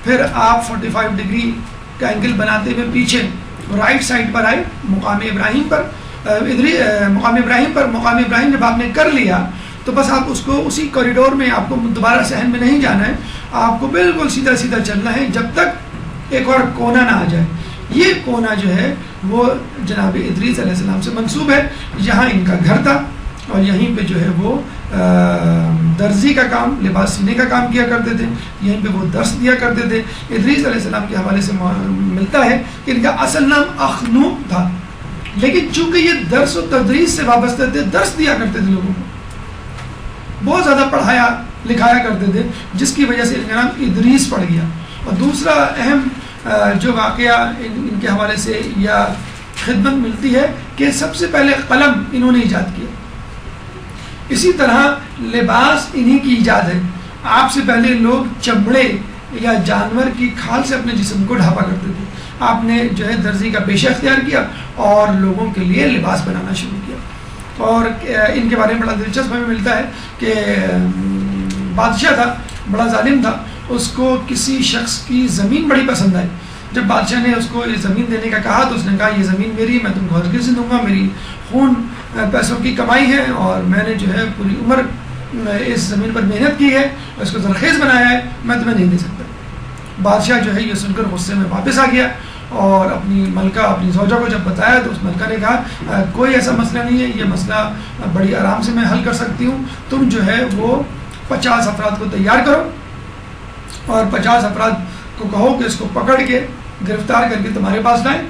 S1: پھر آپ 45 ڈگری کا اینگل بناتے ہوئے پیچھے رائٹ سائڈ پر آئے مقام ابراہیم پر. مقام ابراہیم جب آپ نے کر لیا تو بس آپ اس کو اسی کوریڈور میں, آپ کو دوبارہ صحن میں نہیں جانا ہے, آپ کو بالکل سیدھا سیدھا چلنا ہے جب تک ایک اور کونا نہ آ جائے. یہ کونا جو ہے وہ جناب ادریس علیہ السلام سے منسوب ہے, یہاں ان کا گھر تھا, اور یہیں پہ جو ہے وہ درزی کا کام، لباس سینے کا کام کیا کرتے تھے، یہیں پہ وہ درس دیا کرتے تھے۔ ادریس علیہ السلام کے حوالے سے ملتا ہے کہ ان کا اصل نام اخنوق تھا، لیکن چونکہ یہ درس و تدریس سے وابستہ تھے، درس دیا کرتے تھے لوگوں کو، بہت زیادہ پڑھایا لکھایا کرتے تھے، جس کی وجہ سے ان کا نام ادریس پڑ گیا۔ اور دوسرا اہم جو واقعہ ان کے حوالے سے یا خدمت ملتی ہے کہ سب سے پہلے قلم انہوں نے ایجاد کیا، اسی طرح لباس انہی کی ایجاد ہے۔ آپ سے پہلے لوگ چمڑے یا جانور کی کھال سے اپنے جسم کو ڈھانپا کرتے تھے، آپ نے جو ہے درزی کا پیشہ اختیار کیا اور لوگوں کے لیے لباس بنانا شروع کیا۔ اور ان کے بارے میں بڑا دلچسپ ہمیں ملتا ہے کہ بادشاہ تھا، بڑا ظالم تھا، اس کو کسی شخص کی زمین بڑی پسند آئی۔ جب بادشاہ نے اس کو یہ زمین دینے کا کہا تو اس نے کہا یہ زمین میری، میں تم کو ہرگز نہیں دوں گا، میری خون پیسوں کی کمائی ہے اور میں نے جو ہے پوری عمر اس زمین پر محنت کی ہے اور اس کو زرخیز بنایا ہے، میں تمہیں نہیں دے سکتا۔ بادشاہ جو ہے یہ سن کر غصے میں واپس آ گیا اور اپنی ملکہ اپنی زوجہ کو جب بتایا تو اس ملکہ نے کہا کوئی ایسا مسئلہ نہیں ہے، یہ مسئلہ بڑی آرام سے میں حل کر سکتی ہوں، تم جو ہے وہ 50 افراد کو تیار کرو اور 50 افراد کو کہو کہ اس کو پکڑ کے گرفتار کر کے تمہارے پاس لائیں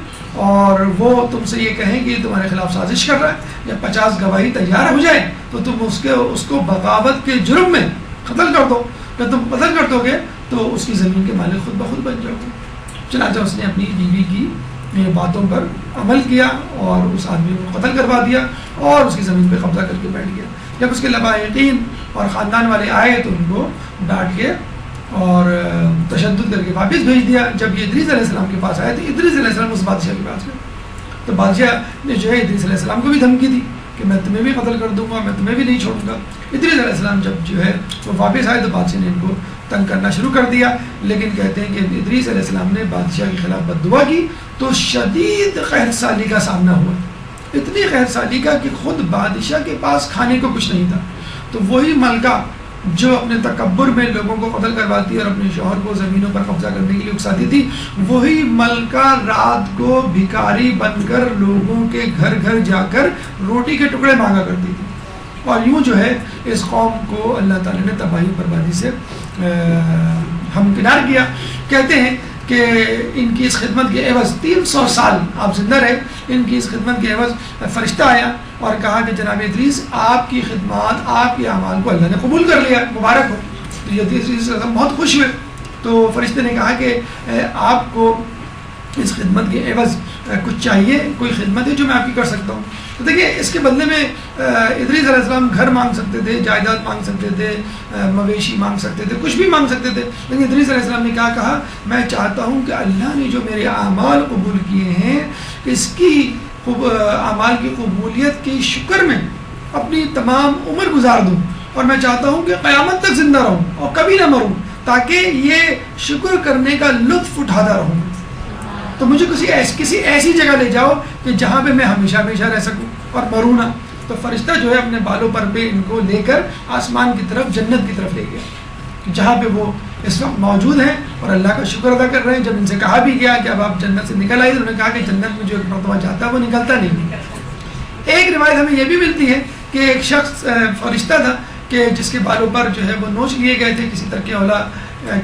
S1: اور وہ تم سے یہ کہیں کہ تمہارے خلاف سازش کر رہا ہے۔ جب 50 گواہی تیار ہو جائے تو تم اس کو بغاوت کے جرم میں قتل کر دو، جب تم قتل کر دو گے تو اس کی زمین کے مالک خود بخود بن جاؤ گے۔ چنانچہ اس نے اپنی بیوی کی باتوں پر عمل کیا اور اس آدمی کو قتل کروا دیا اور اس کی زمین پہ قبضہ کر کے بیٹھ گیا۔ جب اس کے لبائقین اور خاندان والے آئے تو ان کو ڈانٹ کے اور تشدد کر کے واپس بھیج دیا۔ جب یہ ادریس علیہ السلام کے پاس آئے تو ادریس علیہ السلام اس بادشاہ کے پاس گئے تو بادشاہ نے جو ہے ادریس علیہ السلام کو بھی دھمکی دی کہ میں تمہیں بھی قتل کر دوں گا، میں تمہیں بھی نہیں چھوڑوں گا۔ ادریس علیہ السلام جب جو ہے وہ واپس آئے تو بادشاہ نے ان کو تنگ کرنا شروع کر دیا، لیکن کہتے ہیں کہ ادریس علیہ السلام نے بادشاہ کے خلاف بد دعا کی تو شدید قحط سالی کا سامنا ہوا، اتنی قحط سالی کا کہ خود بادشاہ کے پاس کھانے کو کچھ نہیں تھا۔ تو وہی ملکہ جو اپنے تکبر میں لوگوں کو قتل کرواتی اور اپنے شوہر کو زمینوں پر قبضہ کرنے کے لیے اکساتی تھی، وہی ملکہ رات کو بھکاری بن کر لوگوں کے گھر گھر جا کر روٹی کے ٹکڑے مانگا کرتی تھی۔ اور یوں جو ہے اس قوم کو اللہ تعالیٰ نے تباہی بربادی سے ہمکنار کیا۔ کہتے ہیں کہ ان کی اس خدمت کے عوض 300 سال آپ زندہ رہے، ان کی اس خدمت کے عوض فرشتہ آیا اور کہا کہ جناب ادریس آپ کی خدمات، آپ کے اعمال کو اللہ نے قبول کر لیا، مبارک ہو۔ تو یہ ادریس بہت خوش ہوئے، تو فرشتے نے کہا کہ آپ کو اس خدمت کے عوض کچھ چاہیے، کوئی خدمت ہے جو میں آپ کی کر سکتا ہوں؟ تو دیکھیے اس کے بدلے میں ادریس علیہ السلام گھر مانگ سکتے تھے، جائیداد مانگ سکتے تھے، مویشی مانگ سکتے تھے، کچھ بھی مانگ سکتے تھے، لیکن ادریس علیہ السلام نے کیا کہا؟ میں چاہتا ہوں کہ اللہ نے جو میرے اعمال قبول کیے ہیں اس کی اعمال کی قبولیت کے شکر میں اپنی تمام عمر گزار دوں، اور میں چاہتا ہوں کہ قیامت تک زندہ رہوں اور کبھی نہ مروں، تاکہ یہ شکر کرنے کا لطف اٹھاتا رہوں۔ تو مجھے کسی ایسی جگہ لے جاؤ کہ جہاں پہ میں ہمیشہ ہمیشہ رہ سکوں اور مروں نہ۔ تو فرشتہ جو ہے اپنے بالوں پر پہ ان کو لے کر آسمان کی طرف، جنت کی طرف لے گیا، جہاں پہ وہ اس وقت موجود ہیں اور اللہ کا شکر ادا کر رہے ہیں۔ جب ان سے کہا بھی گیا کہ اب آپ جنت سے نکل آئیے، تو انہوں نے کہا کہ جنت میں جو ایک مرتبہ جاتا ہے وہ نکلتا نہیں۔ ایک روایت ہمیں یہ بھی ملتی ہے کہ ایک شخص فرشتہ تھا کہ جس کے بالوں پر جو ہے وہ نوچ لیے گئے تھے کسی ترک اولا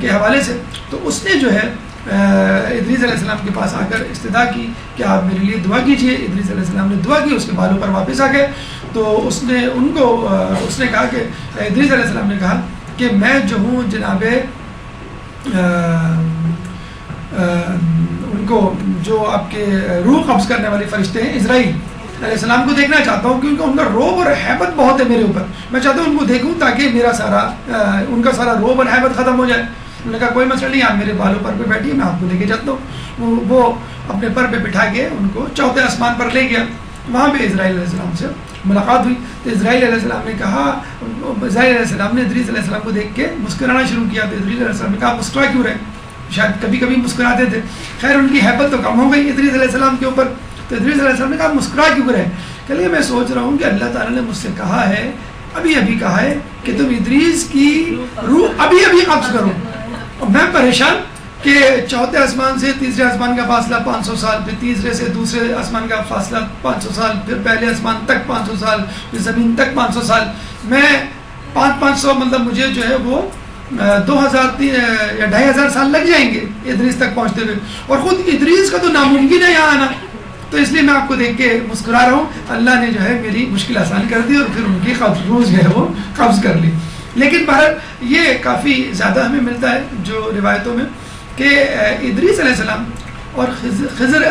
S1: کے حوالے سے، تو اس نے جو ہے ادریس علیہ السلام کے پاس آ کر استدعا کی کہ آپ میرے لیے دعا کیجئے۔ ادریس علیہ السلام نے دعا کی، اس کے بالوں پر واپس آ گئے۔ تو اس نے کہا کہ ادریس علیہ السلام نے کہا کہ میں جو ہوں جناب ان کو جو آپ کے روح قبض کرنے والے فرشتے ہیں اسرائیل علیہ السلام کو دیکھنا چاہتا ہوں، کیونکہ ان کا روب اور حیبت بہت ہے میرے اوپر، میں چاہتا ہوں ان کو دیکھوں تاکہ ان کا سارا روب اور حیبت ختم ہو جائے۔ انہوں نے کہا کوئی مسئلہ نہیں، آپ میرے بالوں پر پہ بیٹھیے، میں آپ کو لے کے جاتا ہوں۔ وہ اپنے پر پہ بٹھا کے ان کو چوتھے آسمان پر لے گیا، وہاں پہ اسرائیل علیہ السلام سے ملاقات ہوئی۔ تو اسرائیل علیہ السلام نے کہا، اسرائیل علیہ السلام نے ادریس علیہ السلام کو دیکھ کے مسکرانا شروع کیا۔ تو اسرائیل علیہ السلام نے کہا مسکرا کیوں رہے؟ شاید کبھی کبھی مسکراتے تھے، خیر ان کی حیبت تو کم ہو گئی ادریس علیہ السلام کے اوپر۔ تو ادریس علیہ السلام نے کہا مسکرا کیوں رہے؟ کہ میں سوچ رہا ہوں کہ اللہ تعالیٰ نے مجھ سے کہا ہے، ابھی کہا ہے کہ تم ادریس کی روح ابھی قبض کرو، اور میں پریشان کہ چوتھے آسمان سے تیسرے آسمان کا فاصلہ 500 سال، پھر تیسرے سے دوسرے آسمان کا فاصلہ 500 سال، پھر پہلے آسمان تک 500 سال، پھر زمین تک 500 سال. میں 500 مطلب مجھے جو ہے وہ 2000 یا 2500 سال لگ جائیں گے ادریس تک پہنچتے ہوئے، اور خود ادریس کا تو ناممکن ہے یہاں آنا. تو اس لیے میں آپ کو دیکھ کے مسکرا رہا ہوں. اللہ نے جو ہے میری مشکل آسان کر دی اور پھر ان کی روز جو ہے وہ قبض کر لی. لیکن بہرحال یہ کافی زیادہ ہمیں ملتا ہے جو روایتوں میں کہ ادریس علیہ السلام اور خضر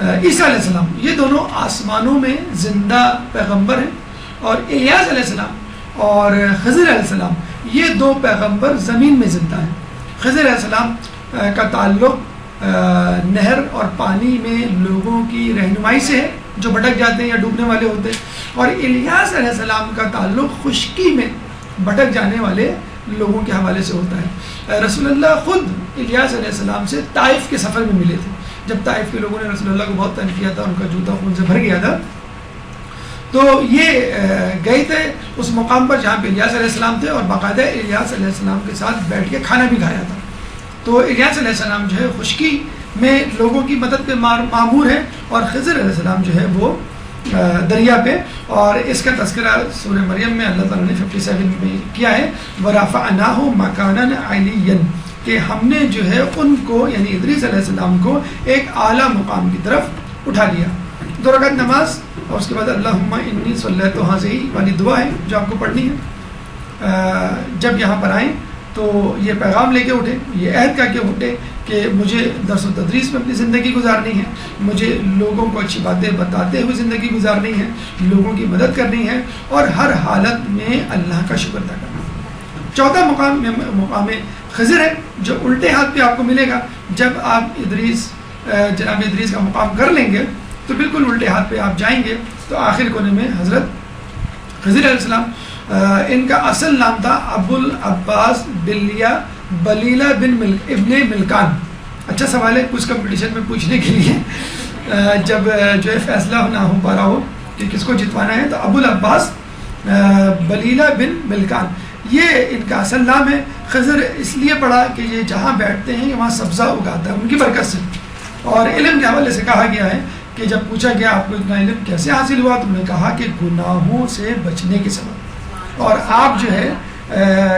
S1: عیسیٰ علیہ السلام یہ دونوں آسمانوں میں زندہ پیغمبر ہیں، اور الیاس علیہ السلام اور خضر علیہ السلام یہ دو پیغمبر زمین میں زندہ ہیں. خضر علیہ السلام کا تعلق نہر اور پانی میں لوگوں کی رہنمائی سے ہے جو بھٹک جاتے ہیں یا ڈوبنے والے ہوتے ہیں، اور الیاس علیہ السلام کا تعلق خشکی میں بھٹک جانے والے لوگوں کے حوالے سے ہوتا ہے. رسول اللہ خود الیاس علیہ السلام سے طائف کے سفر میں ملے تھے. جب طائف کے لوگوں نے رسول اللہ کو بہت تنگ کیا تھا، ان کا جوتا خون سے بھر گیا تھا، تو یہ گئے تھے اس مقام پر جہاں پہ الیاس علیہ السلام تھے، اور باقاعدہ الیاس علیہ السلام کے ساتھ بیٹھ کے کھانا بھی کھایا تھا. تو الیاس علیہ السلام جو ہے خشکی میں لوگوں کی مدد پہ معمور ہے، اور خضر علیہ السلام جو ہے وہ دریا پہ. اور اس کا تذکرہ سورہ مریم میں اللہ تعالیٰ نے 57 میں کیا ہے، وَرَفَعْنَاهُ مَكَانًا عَلِيًّا، کہ ہم نے جو ہے ان کو یعنی ادریس علیہ السلام کو ایک اعلیٰ مقام کی طرف اٹھا لیا. 2 رکعت نماز اور اس کے بعد اللہم انی صلیت حاضی والی دعا ہے جو آپ کو پڑھنی ہے. جب یہاں پر آئیں تو یہ پیغام لے کے اٹھے، یہ عہد کر کے اٹھے کہ مجھے درس و تدریس میں اپنی زندگی گزارنی ہے، مجھے لوگوں کو اچھی باتیں بتاتے ہوئے زندگی گزارنی ہے، لوگوں کی مدد کرنی ہے، اور ہر حالت میں اللہ کا شکر ادا کرنا. چوتھا مقام خضر ہے جو الٹے ہاتھ پہ آپ کو ملے گا. جب آپ جناب ادریس کا مقام کر لیں گے تو بالکل الٹے ہاتھ پہ آپ جائیں گے تو آخر کونے میں حضرت خضر علیہ السلام، ان کا اصل نام تھا ابو العباس بلیلہ بن ابن ملکان. اچھا سوال ہے کچھ کمپٹیشن میں پوچھنے کے لیے جب جو ہے فیصلہ نہ ہو پا رہا ہو کہ کس کو جتوانا ہے، تو ابو العباس بلیلہ بن ملکان یہ ان کا اصل نام ہے. خضر اس لیے پڑھا کہ یہ جہاں بیٹھتے ہیں وہاں سبزہ اگاتا ہے ان کی برکت سے. اور علم کے حوالے سے کہا گیا ہے کہ جب پوچھا گیا آپ کو اتنا علم کیسے حاصل ہوا، تو انہوں نے کہا کہ گناہوں سے بچنے کے سبب. اور آپ جو ہے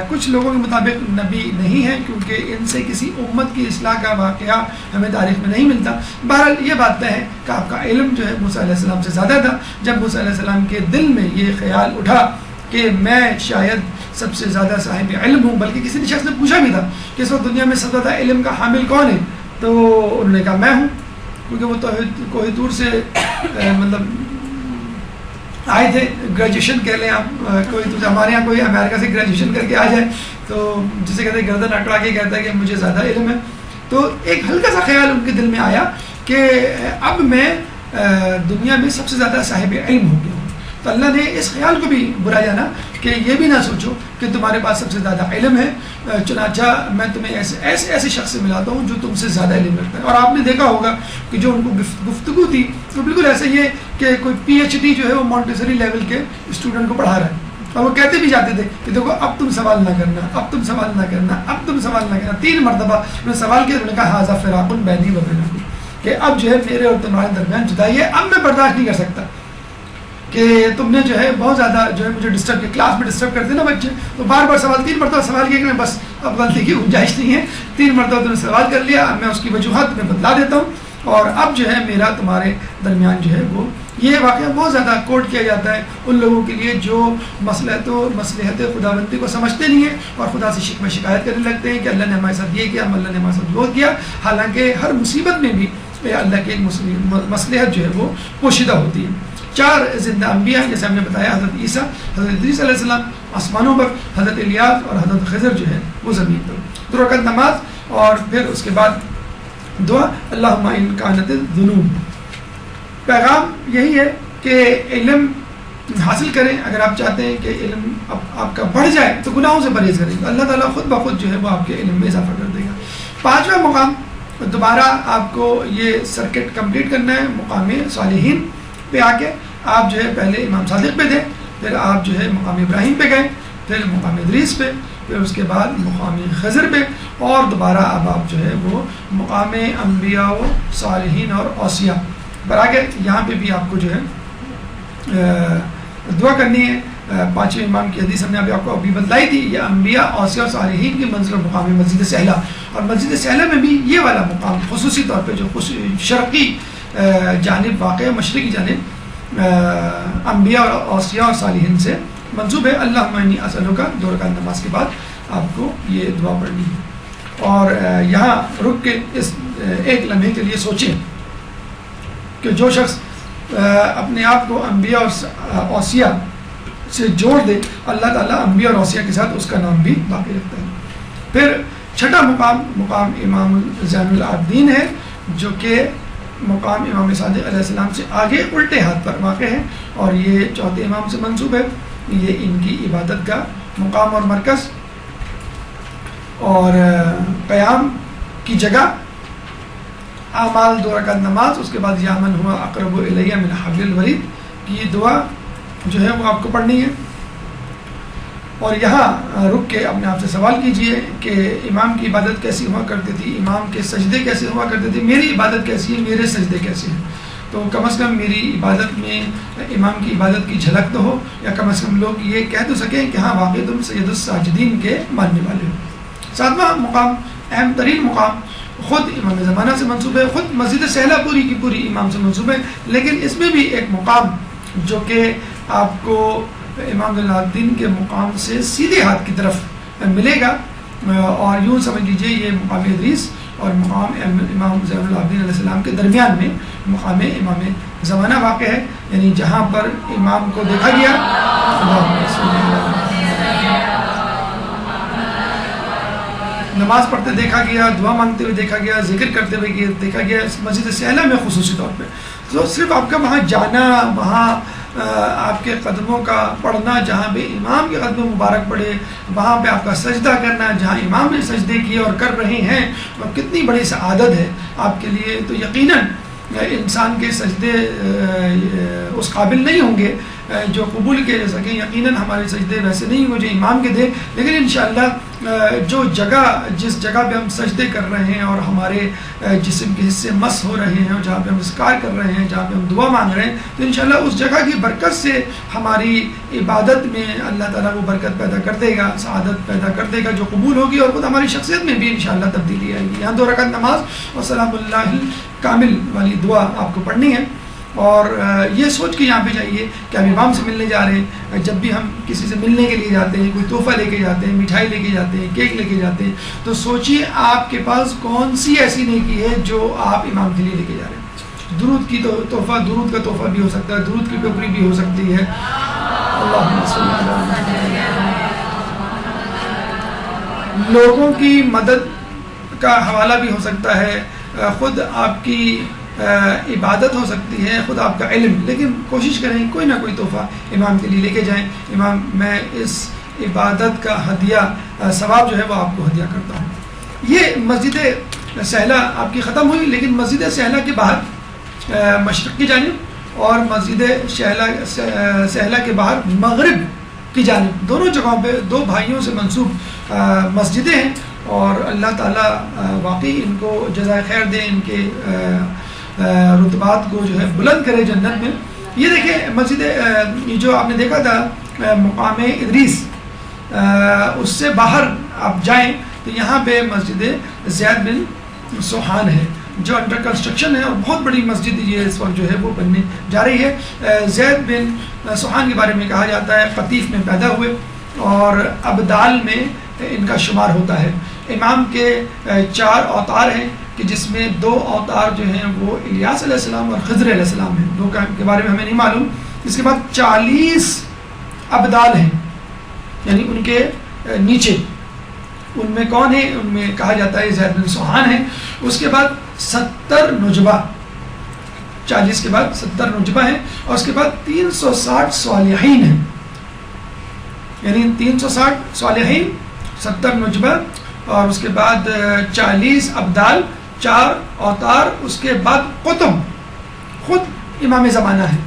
S1: کچھ لوگوں کے مطابق نبی نہیں ہیں کیونکہ ان سے کسی امت کی اصلاح کا واقعہ ہمیں تاریخ میں نہیں ملتا. بہرحال یہ بات ہے کہ آپ کا علم جو ہے موسیٰ علیہ السلام سے زیادہ تھا. جب موسیٰ علیہ السلام کے دل میں یہ خیال اٹھا کہ میں شاید سب سے زیادہ صاحب علم ہوں، بلکہ کسی نے شخص نے پوچھا بھی تھا کہ اس وقت دنیا میں سب سے زیادہ علم کا حامل کون ہے، تو انہوں نے کہا میں ہوں، کیونکہ وہ کوہ طور سے مطلب آئے تھے. گریجویشن کہہ لیں آپ، کوئی تو ہمارے یہاں کوئی امریکہ سے گریجویشن کر کے آ جائے تو جسے کہتے ہیں گردن اکڑا کے کہتا ہے کہ مجھے زیادہ علم ہے. تو ایک ہلکا سا خیال ان کے دل میں آیا کہ اب میں دنیا میں سب سے زیادہ صاحب علم ہو گیا ہوں. تو اللہ نے اس خیال کو بھی برا جانا کہ یہ بھی نہ سوچو کہ تمہارے پاس سب سے زیادہ علم ہے، چنانچہ میں تمہیں ایسے شخص سے ملاتا ہوں جو تم سے زیادہ علم رکھتا ہے. اور آپ نے دیکھا ہوگا کہ جو ان کو گفتگو تھی وہ بالکل ایسے ہی ہے کہ کوئی پی ایچ ڈی جو ہے وہ مونٹیسری لیول کے اسٹوڈنٹ کو پڑھا رہا ہے، اور وہ کہتے بھی جاتے تھے کہ دیکھو اب تم سوال نہ کرنا، اب تم سوال نہ کرنا، اب تم سوال نہ کرنا. 3 مرتبہ انہوں نے سوال کیا، انہوں نے کہا ھذا فراق بینی و بینکم، کہ اب جو ہے میرے اور تمہارے درمیان جدائی ہے، اب میں برداشت نہیں کر سکتا کہ تم نے جو ہے بہت زیادہ جو ہے مجھے ڈسٹرب کیا. کلاس میں ڈسٹرب کرتے نا بچے، تو بار بار سوال 3 مرتبہ سوال کیا کہ میں بس اب غلطی کی گنجائش نہیں ہے، 3 مرتبہ تم نے سوال کر لیا، میں اس کی وجوہات میں بدلا دیتا ہوں، اور اب جو ہے میرا تمہارے درمیان جو ہے وہ. یہ واقعہ بہت زیادہ کوٹ کیا جاتا ہے ان لوگوں کے لیے جو مصلحت خداوندی کو سمجھتے نہیں ہیں اور خدا سے شکایت کرنے لگتے ہیں کہ اللہ نے ہمارے ساتھ یہ کیا، اللہ نے ہمارے ساتھ وہ کیا. حالانکہ ہر مصیبت میں بھی اللہ کی مصلحت جو ہے وہ پوشیدہ ہوتی ہے. 4 زندہ انبیاء ہیں جیسے ہم نے بتایا، حضرت عیسیٰ، حضرت ادریس علیہ السلام آسمانوں پر، حضرت الیاس اور حضرت خضر جو ہے وہ زمین پر. 2 رکعت نماز اور پھر اس کے بعد دعا اللہم ان کانت الذنوب. پیغام یہی ہے کہ علم حاصل کریں. اگر آپ چاہتے ہیں کہ علم آپ کا بڑھ جائے تو گناہوں سے پرہیز کریں، اللہ تعالیٰ خود بخود جو ہے وہ آپ کے علم میں اضافہ کر دے گا. 5واں مقام دوبارہ آپ کو یہ سرکٹ کمپلیٹ کرنا ہے. مقام صالحین پہ آ کے آپ جو ہے پہلے امام صادق پہ تھے، پھر آپ جو ہے مقام ابراہیم پہ گئے، پھر مقام ادریس پہ، پھر اس کے بعد مقام خضر پہ، اور دوبارہ اب آپ جو ہے وہ مقام انبیاء و صالحین اور اوصیاء پر آ گئے۔ یہاں پہ بھی آپ کو جو ہے دعا کرنی ہے۔ پانچویں امام کی حدیث ہم نے آپ کو ابھی بتلائی تھی، یہ انبیاء اوصیاء اور صالحین کی منزل مقام مسجد سہلہ، اور مسجد سہلہ میں بھی یہ والا مقام خصوصی طور پہ جو شرقی جانب واقع ہے، مشرقی جانب انبیاء اور اوصیاء اور صالحین سے منسوب ہے۔ اللہم انی اسألک کا 2 رکعت نماز کے بعد آپ کو یہ دعا پڑھنی ہے، اور یہاں رک کے اس ایک لمحے کے لیے سوچیں کہ جو شخص اپنے آپ کو انبیاء اور اوصیاء سے جوڑ دے، اللہ تعالیٰ انبیاء اور اوصیاء کے ساتھ اس کا نام بھی باقی رکھتا ہے۔ پھر چھٹا مقام امام زین العابدین ہے، جو کہ مقام امام صادق علیہ السلام سے آگے الٹے ہاتھ پر واقع ہے، اور یہ چوتھے امام سے منسوب ہے۔ یہ ان کی عبادت کا مقام اور مرکز اور قیام کی جگہ، اعمال 2 رکعت نماز، اس کے بعد یا من ہوا اقرب الیہ من حبل الورید کی یہ دعا جو ہے وہ آپ کو پڑھنی ہے۔ اور یہاں رک کے اپنے آپ سے سوال کیجئے کہ امام کی عبادت کیسی ہوا کرتی تھی، امام کے سجدے کیسے ہوا کرتے تھے، میری عبادت کیسی ہے، میرے سجدے کیسے ہیں۔ تو کم از کم میری عبادت میں امام کی عبادت کی جھلک تو ہو، یا کم از کم لوگ یہ کہہ تو سکیں کہ ہاں واقعی تم سید الساجدین کے ماننے والے ہو۔ 7واں مقام، اہم ترین مقام، خود امام زمانہ سے منسوب ہے، خود مسجد سہلہ پوری کی پوری امام سے منسوب ہے، لیکن اس میں بھی ایک مقام جو کہ آپ کو امام زین العابدین کے مقام سے سیدھے ہاتھ کی طرف ملے گا، اور یوں سمجھ لیجئے یہ مقام ادریس اور مقام امام زین العابدین علیہ السلام کے درمیان میں مقام امام زمانہ واقع ہے، یعنی جہاں پر امام کو دیکھا گیا نماز پڑھتے دیکھا گیا، دعا مانگتے ہوئے دیکھا گیا، ذکر کرتے ہوئے دیکھا گیا، مسجد سہلہ میں خصوصی طور پہ۔ تو صرف آپ کا وہاں جانا، وہاں آپ کے قدموں کا پڑھنا، جہاں پہ امام کے قدم مبارک پڑے، وہاں پہ آپ کا سجدہ کرنا، جہاں امام نے سجدے کیے اور کر رہے ہیں، وہ کتنی بڑی سعادت ہے آپ کے لیے۔ تو یقیناً انسان کے سجدے اس قابل نہیں ہوں گے جو قبول کیے جا سکیں، یقیناً ہمارے سجدے ویسے نہیں ہوں گے جو امام کے دیں، لیکن انشاءاللہ جو جگہ جس جگہ پہ ہم سجدے کر رہے ہیں اور ہمارے جسم کے حصے مس ہو رہے ہیں، اور جہاں پہ ہم اذکار کر رہے ہیں، جہاں پہ ہم دعا مانگ رہے ہیں، تو انشاءاللہ اس جگہ کی برکت سے ہماری عبادت میں اللہ تعالیٰ وہ برکت پیدا کر دے گا، سعادت پیدا کر دے گا جو قبول ہوگی، اور خود ہماری شخصیت میں بھی انشاءاللہ تبدیلی آئے گی۔ یہاں 2 رکعت نماز اور سلام اللہ کامل والی دعا آپ کو پڑھنی ہے، اور یہ سوچ کے یہاں پہ جائیے کہ ہم امام سے ملنے جا رہے ہیں۔ جب بھی ہم کسی سے ملنے کے لیے جاتے ہیں، کوئی تحفہ لے کے جاتے ہیں، مٹھائی لے کے جاتے ہیں، کیک لے کے جاتے ہیں، تو سوچیے آپ کے پاس کون سی ایسی نیکی ہے جو آپ امام کے لیے لے کے جا رہے ہیں۔ درود کی تحفہ، درود کا تحفہ بھی ہو سکتا ہے، درود کی ٹوکری بھی ہو سکتی ہے، اللہم صلی اللہ علیہ وسلم۔ لوگوں کی مدد کا حوالہ بھی ہو سکتا ہے، خود آپ کی عبادت ہو سکتی ہے، خود آپ کا علم، لیکن کوشش کریں کوئی نہ کوئی تحفہ امام کے لیے لے کے جائیں۔ امام میں اس عبادت کا ہدیہ ثواب جو ہے وہ آپ کو ہدیہ کرتا ہوں۔ یہ مسجد سہلہ آپ کی ختم ہوئی، لیکن مسجد سہلہ کے باہر مشرق کی جانب اور مسجد سہلہ کے باہر مغرب کی جانب، دونوں جگہوں پہ 2 بھائیوں سے منسوب مسجدیں ہیں، اور اللہ تعالیٰ واقعی ان کو جزائے خیر دے، ان کے رتبات کو جو ہے بلند کرے جنت میں۔ یہ دیکھیں مسجد یہ جو آپ نے دیکھا تھا مقام ادریس، اس سے باہر آپ جائیں تو یہاں پہ مسجد زید بن سوحان ہے جو انڈر کنسٹرکشن ہے، اور بہت بڑی مسجد یہ اس وقت جو ہے وہ بننے جا رہی ہے۔ زید بن سوحان کے بارے میں کہا جاتا ہے قطیف میں پیدا ہوئے، اور ابدال میں ان کا شمار ہوتا ہے۔ امام کے 4 اوتار ہیں کہ جس میں 2 اوتار جو ہیں وہ الیاس علیہ السلام اور خضر علیہ السلام ہیں، 2 کے بارے میں ہمیں نہیں معلوم۔ اس کے بعد 40 ابدال ہیں، یعنی ان کے نیچے، ان میں کون ہیں؟ ان میں کہا جاتا ہے زید بن سوحان ہیں۔ اس کے بعد 70 نجبہ، 40 کے بعد 70 نجبہ ہیں، اور اس کے بعد 360 صالحین ہیں، یعنی 360 صالحین، 70 نجبہ، اور اس کے بعد 40 ابدال، 4 اوتار، اس کے بعد قطب، خود امام زمانہ ہے۔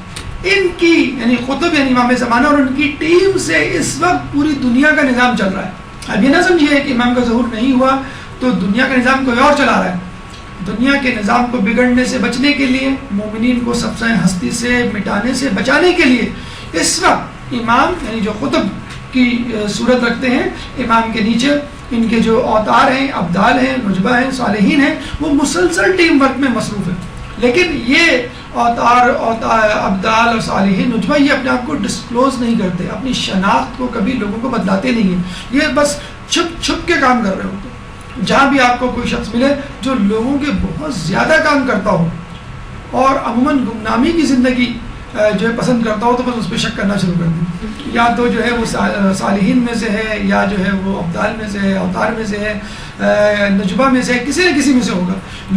S1: ان کی یعنی قطب یعنی امام زمانہ اور ان کی ٹیم سے اس وقت پوری دنیا کا نظام چل رہا ہے۔ اب یہ نہ سمجھیے کہ امام کا ظہور نہیں ہوا تو دنیا کا نظام کوئی اور چلا رہا ہے. دنیا کے نظام کو بگڑنے سے بچنے کے لیے، مومنین کو سب سے ہستی سے مٹانے سے بچانے کے لیے اس وقت امام یعنی جو قطب کی صورت رکھتے ہیں، امام کے نیچے ان کے جو اوتار ہیں، ابدال ہیں، نجبہ ہیں، صالحین ہیں، وہ مسلسل ٹیم ورک میں مصروف ہیں. لیکن یہ اوتار ابدال اور صالحین نجبہ یہ اپنے آپ کو ڈسکلوز نہیں کرتے، اپنی شناخت کو کبھی لوگوں کو بتلاتے نہیں ہیں. یہ بس چھپ چھپ کے کام کر رہے ہوتے ہیں. جہاں بھی آپ کو کوئی شخص ملے جو لوگوں کے بہت زیادہ کام کرتا ہو اور عموماً گمنامی کی زندگی جو ہے پسند کرتا ہو، تو بس اس پہ شک کرنا شروع کر دیں. یا تو جو ہے وہ صالحین میں سے ہے، یا جو ہے وہ ابدال میں سے ہے، اوتار میں سے ہے، نجبہ میں سے ہے، کسی نہ کسی میں سے ہوگا.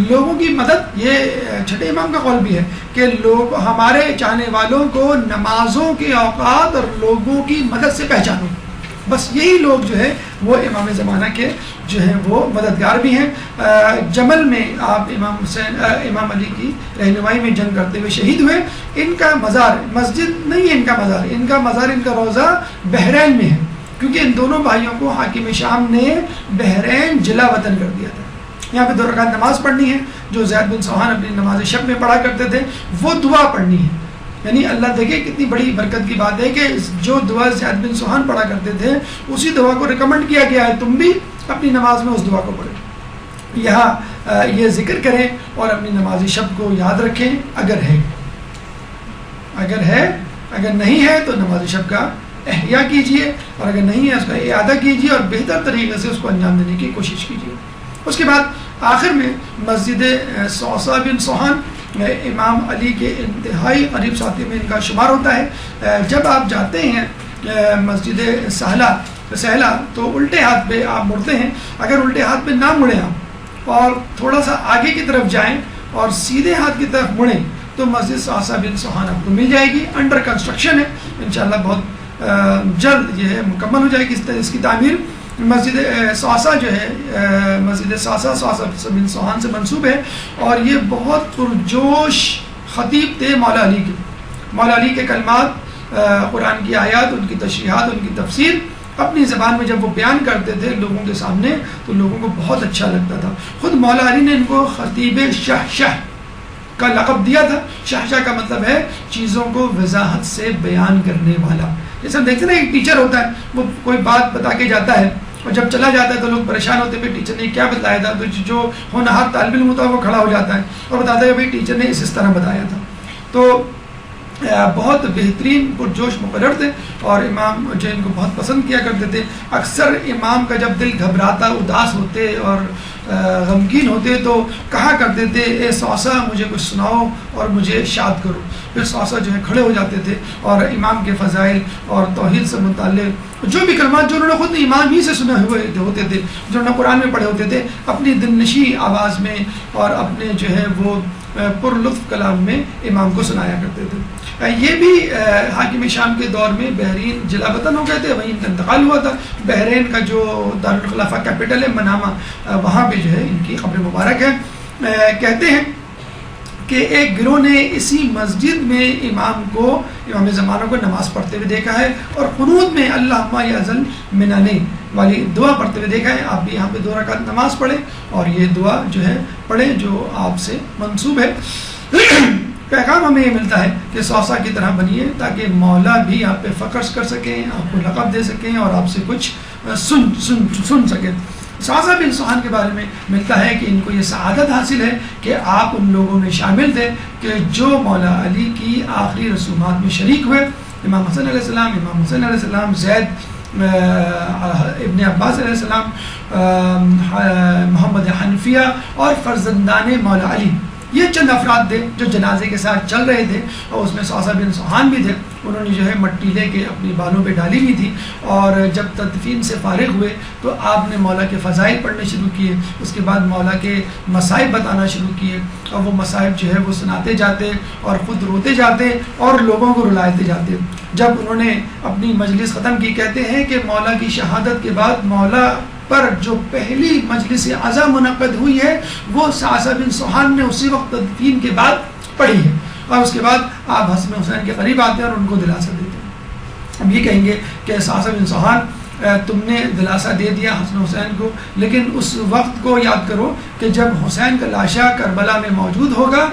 S1: لوگوں کی مدد، یہ چھٹے امام کا قول بھی ہے کہ لوگ ہمارے چاہنے والوں کو نمازوں کے اوقات اور لوگوں کی مدد سے پہچانو. بس یہی لوگ جو ہے وہ امام زمانہ کے جو ہیں وہ مددگار بھی ہیں. جمل میں آپ امام علی کی رہنمائی میں جنگ کرتے ہوئے شہید ہوئے. ان کا مزار مسجد نہیں ہے، ان کا مزار ان کا روضہ بحرین میں ہے، کیونکہ ان دونوں بھائیوں کو حاکم شام نے بحرین جلا وطن کر دیا تھا. یہاں پہ 2 رکعت نماز پڑھنی ہے جو زید بن سوحان اپنی نماز شب میں پڑھا کرتے تھے، وہ دعا پڑھنی ہے. یعنی اللہ دیکھے کتنی بڑی برکت کی بات ہے کہ جو دعا زید بن سوحان پڑھا کرتے تھے اسی دعا کو ریکمنڈ کیا گیا ہے تم بھی اپنی نماز میں اس دعا کو پڑھیں، یہاں یہ ذکر کریں اور اپنی نماز شب کو یاد رکھیں اگر ہے. اگر نہیں ہے تو نماز شب کا احیاء کیجئے، اور اگر نہیں ہے اس کا اعادہ کیجئے اور بہتر طریقے سے اس کو انجام دینے کی کوشش کیجئے. اس کے بعد آخر میں مسجد صوصہ بن سوحان امام علی کے انتہائی قریب ساتھی میں ان کا شمار ہوتا ہے. جب آپ جاتے ہیں مسجد سہلا تو الٹے ہاتھ پہ آپ مڑتے ہیں. اگر الٹے ہاتھ پہ نہ مڑیں آپ اور تھوڑا سا آگے کی طرف جائیں اور سیدھے ہاتھ کی طرف مڑیں تو مسجد صوصہ بن سوحان آپ کو مل جائے گی. انڈر کنسٹرکشن ہے، انشاءاللہ بہت جلد یہ ہے مکمل ہو جائے گی اس کی تعمیر. مسجد صوصہ جو ہے مسجد صوصہ بن سوحان سے منسوب ہے، اور یہ بہت پرجوش خطیب تھے مولا علی کے. مولا علی کے کلمات، قرآن کی آیات، ان کی تشریحات، ان کی تفسیر اپنی زبان میں جب وہ بیان کرتے تھے لوگوں کے سامنے تو لوگوں کو بہت اچھا لگتا تھا. خود مولا علی نے ان کو خطیب شہشہ کا لقب دیا تھا. شہشہ کا مطلب ہے چیزوں کو وضاحت سے بیان کرنے والا. جیسے ہم دیکھتے ہیں نا ایک ٹیچر ہوتا ہے، وہ کوئی بات بتا کے جاتا ہے اور جب چلا جاتا ہے تو لوگ پریشان ہوتے ہیں بھائی ٹیچر نے کیا بتایا تھا. تو جو ہونہار طالب علم ہوتا ہے وہ کھڑا ہو جاتا ہے اور بتاتا ہے بھائی ٹیچر نے اس طرح بتایا تھا. تو بہت بہترین پرجوش مقرر تھے اور امام جو ان کو بہت پسند کیا کرتے تھے. اکثر امام کا جب دل گھبراتا، اداس ہوتے اور غمگین ہوتے تو کہا کرتے تھے اے صوصہ مجھے کچھ سناؤ اور مجھے شاد کرو. پھر صوصہ جو ہے کھڑے ہو جاتے تھے اور امام کے فضائل اور توحید سے متعلق جو بھی کلمات جو انہوں نے خود امام ہی سے سنے ہوئے ہوتے تھے، جو انہوں نے قرآن میں پڑھے ہوتے تھے، اپنی دلنشیں آواز میں اور اپنے جو ہے وہ پر لطف کلام میں امام کو سنایا کرتے تھے. یہ بھی حاکم شام کے دور میں بحرین جلا وطن ہو گئے تھے، وہیں ان کا انتقال ہوا تھا. بحرین کا جو دارالخلافہ کیپٹل ہے منامہ، وہاں پہ جو ہے ان کی قبر مبارک ہے. کہتے ہیں کہ ایک گروہ نے اسی مسجد میں امام زمانہ کو نماز پڑھتے ہوئے دیکھا ہے اور قنوت میں اللہم یا ذل منانے والی دعا پڑھتے ہوئے دیکھا ہے. آپ بھی یہاں پہ 2 رکعت نماز پڑھیں اور یہ دعا جو ہے پڑھیں جو آپ سے منسوب ہے. پیغام ہمیں یہ ملتا ہے کہ صوصہ کی طرح بنیے تاکہ مولا بھی آپ پہ فخر کر سکیں، آپ کو لقب دے سکیں اور آپ سے کچھ سن سکیں. صوصہ بن سوحان کے بارے میں ملتا ہے کہ ان کو یہ سعادت حاصل ہے کہ آپ ان لوگوں میں شامل تھے کہ جو مولا علی کی آخری رسومات میں شریک ہوئے. امام حسن علیہ السلام، امام حسین علیہ السلام، زید ابن عباس علیہ السلام، محمد حنفیہ اور فرزندان مولا علی، یہ چند افراد تھے جو جنازے کے ساتھ چل رہے تھے اور اس میں صوصہ بن سوحان بھی تھے. انہوں نے جو ہے مٹی لے کے اپنی بالوں پہ ڈالی ہوئی تھی اور جب تدفین سے فارغ ہوئے تو آپ نے مولا کے فضائل پڑھنے شروع کیے. اس کے بعد مولا کے مصائب بتانا شروع کیے اور وہ مصائب جو ہے وہ سناتے جاتے اور خود روتے جاتے اور لوگوں کو رلاتے جاتے. جب انہوں نے اپنی مجلس ختم کی، کہتے ہیں کہ مولا کی شہادت کے بعد مولا پر جو پہلی مجلس عزا منعقد ہوئی ہے وہ صوصہ بن سوحان نے اسی وقت تدفین کے بعد پڑھی ہے اور اس کے بعد آپ حسن حسین کے قریب آتے ہیں اور ان کو دلاسا دیتے ہیں. ہم یہ کہیں گے کہ صوصہ بن سوحان تم نے دلاسا دے دیا حسن حسین کو، لیکن اس وقت کو یاد کرو کہ جب حسین کا لاشا کربلا میں موجود ہوگا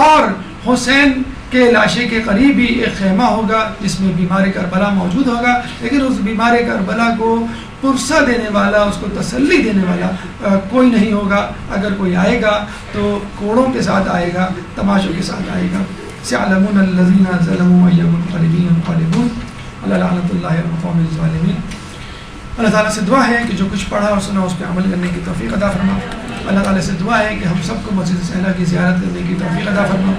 S1: اور حسین کے لاشے کے قریب ہی ایک خیمہ ہوگا جس میں بیمار کربلا موجود ہوگا، لیکن اس بیمار کربلا کو پرسہ دینے والا، اس کو تسلی دینے والا کوئی نہیں ہوگا۔ اگر کوئی آئے گا تو کوڑوں کے ساتھ آئے گا، تماشوں کے ساتھ آئے گا۔ سيعلمون الذين ظلموا أي منقلب ينقلبون على لعنة الله على القوم الظالمين۔ اللہ تعالیٰ سے دعا ہے کہ جو کچھ پڑھا اور سنا اس پہ عمل کرنے کی توفیق عطا فرما۔ اللہ تعالیٰ سے دعا ہے کہ ہم سب کو مسجد سہلہ کی زیارت کرنے کی توفیق عطا فرما۔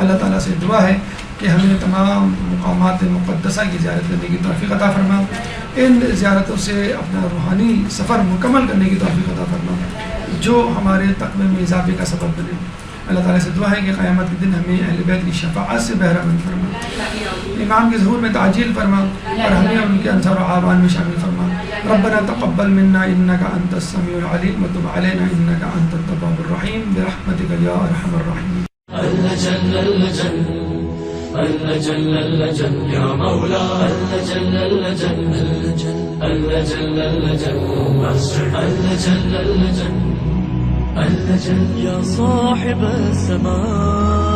S1: اللہ تعالیٰ سے دعا ہے کہ ہمیں تمام مقامات مقدسہ کی زیارت کرنے کی توفیق عطا فرما، ان زیارتوں سے اپنا روحانی سفر مکمل کرنے کی توفیق عطا فرما جو ہمارے تقوی میں اضافے کا سبب بنے۔ اللہ تعالیٰ سے دعا ہے کہ قیامت کے دن ہمیں اہل بیت کی شفاعت سے بہرہ مند فرما، امام کے ظہور میں تعجیل فرما اور ہمیں ان کے انصار و اعوان میں شامل فرما۔ ربنا تقبل منا انك انت السميع العليم وتب علينا انك انت التواب الرحيم برحمتك يا ارحم الراحمين۔
S2: اللجن اللجن اللجن اللجن يا مولا اللجن اللجن اللجن اللجن اللجن اللجن اللجن يا صاحب السماء